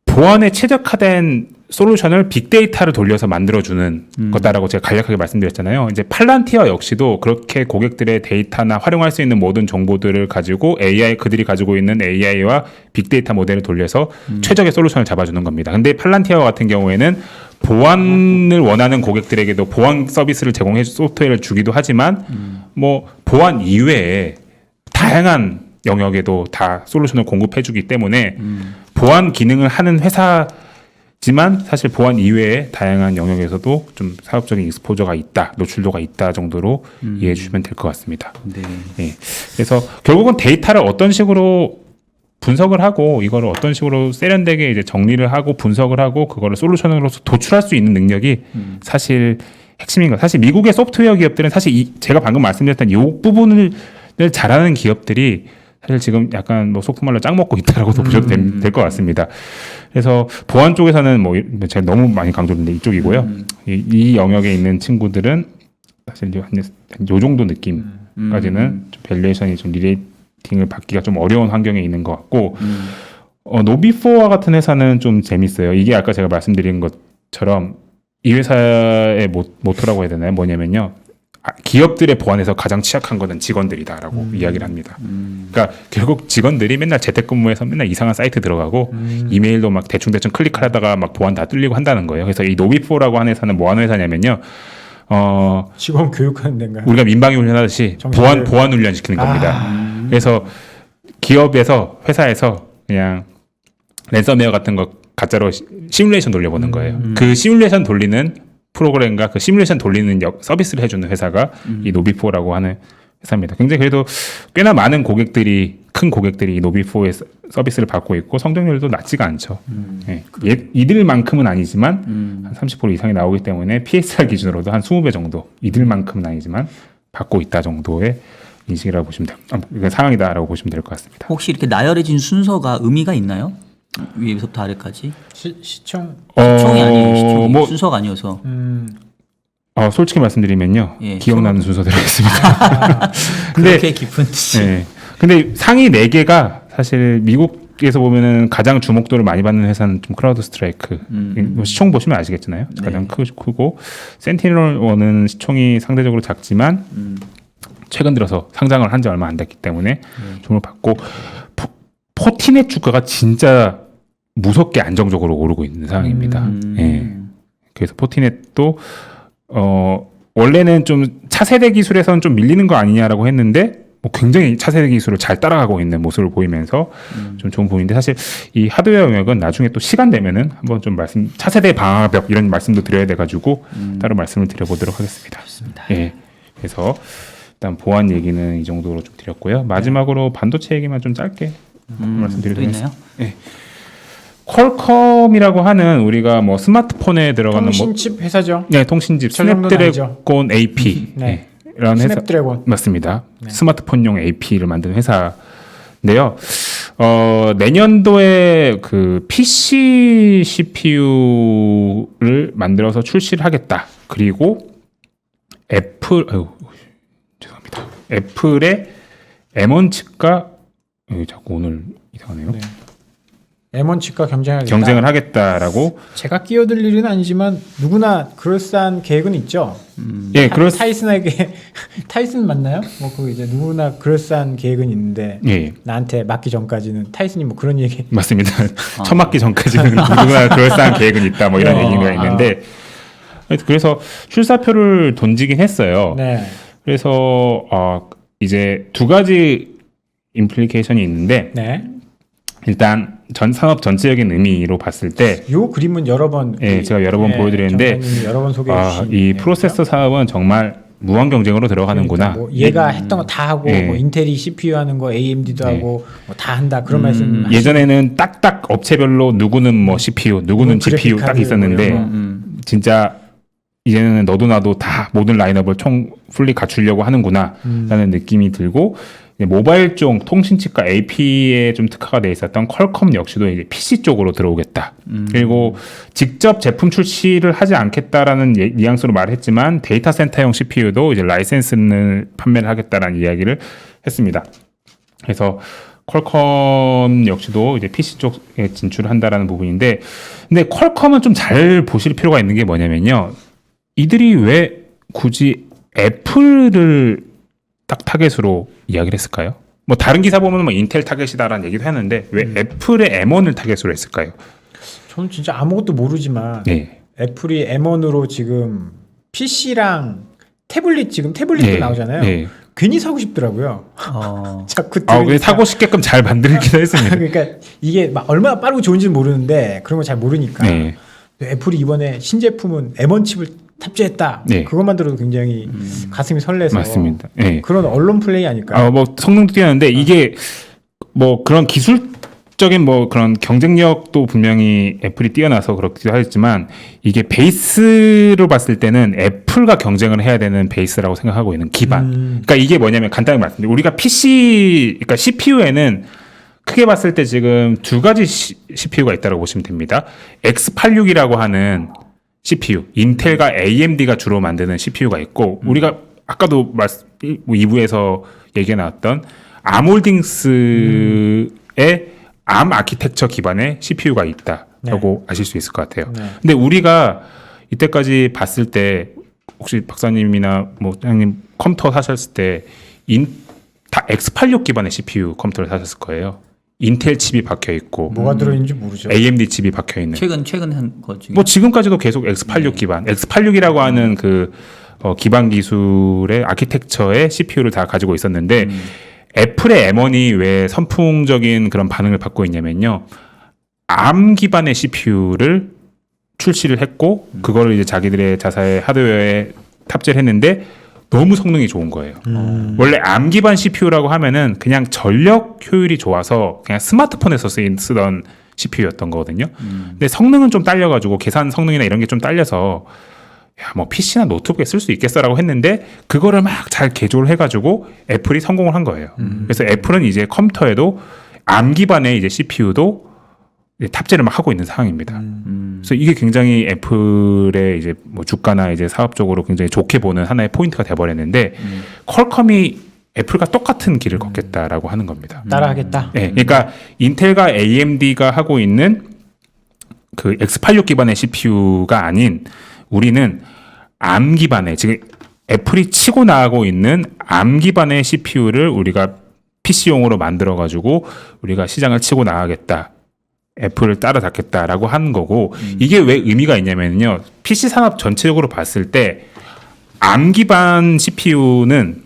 보안에 최적화된 솔루션을 빅데이터를 돌려서 만들어주는 거다라고 제가 간략하게 말씀드렸잖아요. 이제 팔란티어 역시도 그렇게 고객들의 데이터나 활용할 수 있는 모든 정보들을 가지고 그들이 가지고 있는 AI와 빅데이터 모델을 돌려서 최적의 솔루션을 잡아주는 겁니다. 근데 팔란티어 같은 경우에는 보안을 원하는 고객들에게도 보안 서비스를 제공해 소프트웨어를 주기도 하지만 뭐 보안 이외에 다양한 영역에도 다 솔루션을 공급해주기 때문에 보안 기능을 하는 회사지만 사실 보안 이외에 다양한 영역에서도 좀 사업적인 익스포저가 있다, 노출도가 있다 정도로 이해해 주시면 될 것 같습니다. 네. 그래서 결국은 데이터를 어떤 식으로 분석을 하고 이거를 어떤 식으로 세련되게 이제 정리를 하고 분석을 하고 그거를 솔루션으로서 도출할 수 있는 능력이 사실 핵심인 것. 사실 미국의 소프트웨어 기업들은 사실 제가 방금 말씀드렸던 이 부분을 잘하는 기업들이 사실 지금 약간 뭐 속말로 짱 먹고 있다라고도 보셔도 될 것 같습니다. 그래서 보안 쪽에서는 뭐 제가 너무 많이 강조했는데 이쪽이고요. 이 영역에 있는 친구들은 사실 요 정도 느낌까지는 좀 밸류에이션이 좀 리레이팅을 받기가 좀 어려운 환경에 있는 것 같고 노비포와 같은 회사는 좀 재밌어요. 이게 아까 제가 말씀드린 것처럼 이 회사의 모토라고 해야 되나요? 뭐냐면요. 기업들의 보안에서 가장 취약한 것은 직원들이다라고 이야기를 합니다. 그러니까 결국 직원들이 맨날 재택근무해서 맨날 이상한 사이트 들어가고 이메일도 막 대충 클릭하다가 막 보안 다 뚫리고 한다는 거예요. 그래서 이 노비포라고 하는 회사는 뭐 하는 회사냐면요. 직원 교육하는 데인가요? 우리가 민방위 훈련하듯이 보안 훈련 시키는 겁니다. 그래서 기업에서 회사에서 그냥 랜섬웨어 같은 거 가짜로 시뮬레이션 돌려보는 거예요. 그 시뮬레이션 돌리는 프로그램과 그 시뮬레이션 돌리는 서비스를 해주는 회사가 이 노비포라고 하는 회사입니다. 굉장히 그래도 꽤나 많은 큰 고객들이 이 노비포의 서비스를 받고 있고 성장률도 낮지가 않죠. 이들만큼은 아니지만 한 30% 이상이 나오기 때문에 PSR 기준으로도 한 20배 정도 이들만큼은 아니지만 받고 있다 정도의 인식이라고 보시면 돼요. 상황이다라고 보시면 될 것 같습니다. 혹시 이렇게 나열해진 순서가 의미가 있나요? 위에서부터 아래까지? 시청이 아니에요. 시청이 순서가 아니어서. 솔직히 말씀드리면요. 기억나는 순서대로 했습니다. 근데 그렇게 깊은 뜻이. 근데 상위 4개가 사실 미국에서 보면은 가장 주목도를 많이 받는 회사는 좀 크라우드 스트라이크. 시총 보시면 아시겠잖아요. 가장 크고 센티넬 1은 시총이 상대적으로 작지만 최근 들어서 상장을 한 지 얼마 안 됐기 때문에 주목을 받고 포티넷 주가가 진짜 무섭게 안정적으로 오르고 있는 상황입니다. 그래서 포티넷도 원래는 좀 차세대 기술에서는 좀 밀리는 거 아니냐라고 했는데 뭐 굉장히 차세대 기술을 잘 따라가고 있는 모습을 보이면서 좀 좋은 부분인데 사실 이 하드웨어 영역은 나중에 또 시간 되면은 한번 좀 차세대 방화벽 이런 말씀도 드려야 돼가지고 따로 말씀을 드려보도록 하겠습니다. 좋습니다. 그래서 일단 보안 얘기는 이 정도로 좀 드렸고요. 마지막으로 반도체 얘기만 좀 짧게 말씀드리겠습니다. 퀄컴이라고 하는 우리가 뭐 스마트폰에 들어가는 통신칩 회사죠. 통신칩 스냅드래곤 AP 라는 회사 스냅드래곤 맞습니다. 스마트폰용 AP를 만든 회사인데요. 내년도에 그 PC CPU를 만들어서 출시를 하겠다. 그리고 애플의 M1 칩과 자꾸 오늘 이상하네요. M1 칩과 경쟁을 하겠다라고. 제가 끼어들 일은 아니지만 누구나 그럴싸한 계획은 있죠. 타이슨에게 타이슨 맞나요? 뭐 그 이제 누구나 그럴싸한 계획은 있는데 나한테 맞기 전까지는 타이슨이 뭐 그런 얘기 맞습니다. 처음 맞기 전까지는 누구나 그럴싸한 계획은 있다 뭐 이런 얘기가 있는데 그래서 출사표를 던지긴 했어요. 그래서 이제 두 가지 임플리케이션이 있는데 네. 일단 전 산업 전체적인 의미로 봤을 때 요 그림은 여러 번 제가 여러 번 보여드렸는데 정장님이 여러 번 소개해 주신 이 프로세서 사업은 정말 무한 경쟁으로 들어가는구나. 그러니까 뭐 얘가 했던 거 다 하고 뭐 인텔이 CPU 하는 거 AMD도 하고 뭐 다 한다 그런 말씀. 예전에는 딱딱 업체별로 누구는 뭐 CPU, 누구는 GPU 딱 있었는데 진짜 이제는 너도 나도 다 모든 라인업을 총 풀리 갖추려고 하는구나라는 느낌이 들고 모바일종 통신칩과 AP에 좀 특화가 돼 있었던 퀄컴 역시도 이제 PC 쪽으로 들어오겠다. 그리고 직접 제품 출시를 하지 않겠다라는 뉘앙스로 말했지만 데이터 센터용 CPU도 이제 라이센스를 판매를 하겠다라는 이야기를 했습니다. 그래서 퀄컴 역시도 이제 PC 쪽에 진출을 한다라는 부분인데, 근데 퀄컴은 좀 잘 보실 필요가 있는 게 뭐냐면요. 이들이 왜 굳이 애플을 딱 타겟으로 이야기를 했을까요? 뭐 다른 기사 보면 뭐 인텔 타겟이다라는 얘기도 하는데 왜 애플의 M1을 타겟으로 했을까요? 저는 진짜 아무것도 모르지만 애플이 M1으로 지금 PC랑 지금 태블릿도 나오잖아요. 괜히 사고 싶더라고요. 자꾸 그래서 사고 싶게끔 잘 만들긴 했습니다. 그러니까 이게 막 얼마나 빠르고 좋은지는 모르는데 그런 거 잘 모르니까 애플이 이번에 신제품은 M1 칩을 탑재했다. 그것만 들어도 굉장히 가슴이 설레서. 맞습니다. 그런 언론 플레이 아닐까요? 뭐 성능도 뛰어난데 이게 뭐 그런 기술적인 뭐 그런 경쟁력도 분명히 애플이 뛰어나서 그렇기도 하지만 이게 베이스로 봤을 때는 애플과 경쟁을 해야 되는 베이스라고 생각하고 있는 기반. 그러니까 이게 뭐냐면 간단히 말씀드리면 우리가 그러니까 CPU에는 크게 봤을 때 지금 두 가지 CPU가 있다고 보시면 됩니다. X86이라고 하는 CPU, 인텔과 AMD가 주로 만드는 CPU가 있고 우리가 아까도 2부에서 얘기가 나왔던 암홀딩스의 암 아키텍처 기반의 CPU가 있다라고 아실 수 있을 것 같아요. 근데 우리가 이때까지 봤을 때 혹시 박사님이나 뭐 장님 컴퓨터 사셨을 때 다 X86 기반의 CPU 컴퓨터를 사셨을 거예요. 인텔 칩이 박혀 있고 뭐가 들어있는지 모르죠. AMD 칩이 박혀 있는. 최근 한 거 중에 뭐 지금까지도 계속 X86 기반, X86이라고 하는 그 기반 기술의 아키텍처의 CPU를 다 가지고 있었는데 애플의 M1이 왜 선풍적인 그런 반응을 받고 있냐면요. ARM 기반의 CPU를 출시를 했고 그거를 이제 자기들의 자사의 하드웨어에 탑재를 했는데 너무 성능이 좋은 거예요. 원래 ARM 기반 CPU라고 하면은 그냥 전력 효율이 좋아서 그냥 스마트폰에서 쓰던 CPU였던 거거든요. 근데 성능은 좀 딸려가지고 계산 성능이나 이런 게 좀 딸려서 뭐 PC나 노트북에 쓸 수 있겠어라고 했는데 그거를 막 잘 개조를 해가지고 애플이 성공을 한 거예요. 그래서 애플은 이제 컴퓨터에도 ARM 기반의 이제 CPU도 탑재를 막 하고 있는 상황입니다. 그래서 이게 굉장히 애플의 이제 뭐 주가나 이제 사업적으로 굉장히 좋게 보는 하나의 포인트가 돼버렸는데 퀄컴이 애플과 똑같은 길을 걷겠다라고 하는 겁니다. 따라하겠다. 그러니까 인텔과 AMD가 하고 있는 그 X86 기반의 CPU가 아닌 우리는 ARM 기반의 지금 애플이 치고 나가고 있는 ARM 기반의 CPU를 우리가 PC용으로 만들어 가지고 우리가 시장을 치고 나가겠다. 애플을 따라잡겠다라고 하는 거고 이게 왜 의미가 있냐면요. PC 산업 전체적으로 봤을 때 ARM 기반 CPU는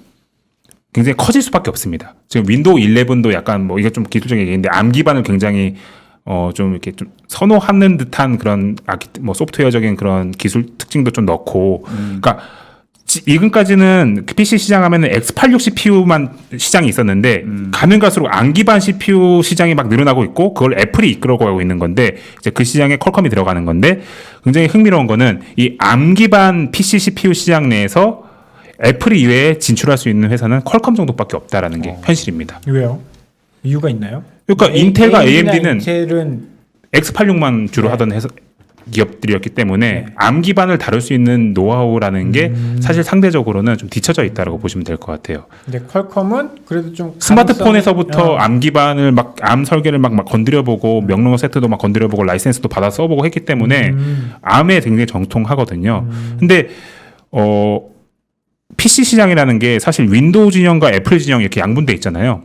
굉장히 커질 수밖에 없습니다. 지금 윈도우 11도 약간 뭐 이게 좀 기술적인 얘기인데 ARM 기반을 굉장히 좀 이렇게 좀 선호하는 듯한 그런 뭐 소프트웨어적인 그런 기술 특징도 좀 넣고 그러니까 지금까지는 PC 시장 하면은 X86 CPU만 시장이 있었는데 가면 갈수록 ARM 기반 CPU 시장이 막 늘어나고 있고 그걸 애플이 이끌어가고 있는 건데 이제 그 시장에 퀄컴이 들어가는 건데 굉장히 흥미로운 거는 이 ARM 기반 PC CPU 시장 내에서 애플 이외에 진출할 수 있는 회사는 퀄컴 정도밖에 없다라는 게 현실입니다. 왜요? 이유가 있나요? 그러니까 인텔과 AMD는 인텔은 X86만 주로 하던 회사 기업들이었기 때문에 ARM 기반을 다룰 수 있는 노하우라는 게 사실 상대적으로는 좀 뒤처져 있다라고 보시면 될 것 같아요. 근데 퀄컴은 그래도 좀 스마트폰에서부터 ARM 기반을 막 ARM 설계를 막 건드려보고 명령어 세트도 막 건드려보고 라이센스도 받아 써보고 했기 때문에 ARM에 굉장히 정통하거든요. 근데 PC 시장이라는 게 사실 윈도우 진영과 애플 진영 이렇게 양분돼 있잖아요.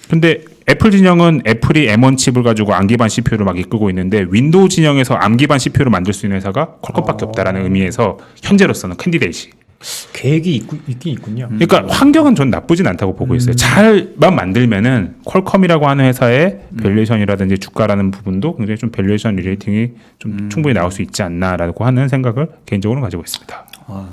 근데 애플 진영은 애플이 M1 칩을 가지고 ARM 기반 CPU를 막 이끌고 있는데 윈도우 진영에서 ARM 기반 CPU를 만들 수 있는 회사가 퀄컴밖에 없다라는 의미에서 현재로서는 캔디데이시 계획이 있긴 있군요. 그러니까 환경은 전 나쁘진 않다고 보고 있어요. 잘만 만들면은 퀄컴이라고 하는 회사의 밸류에이션이라든지 주가라는 부분도 굉장히 좀 밸류에이션 리레이팅이 좀 충분히 나올 수 있지 않나라고 하는 생각을 개인적으로 가지고 있습니다.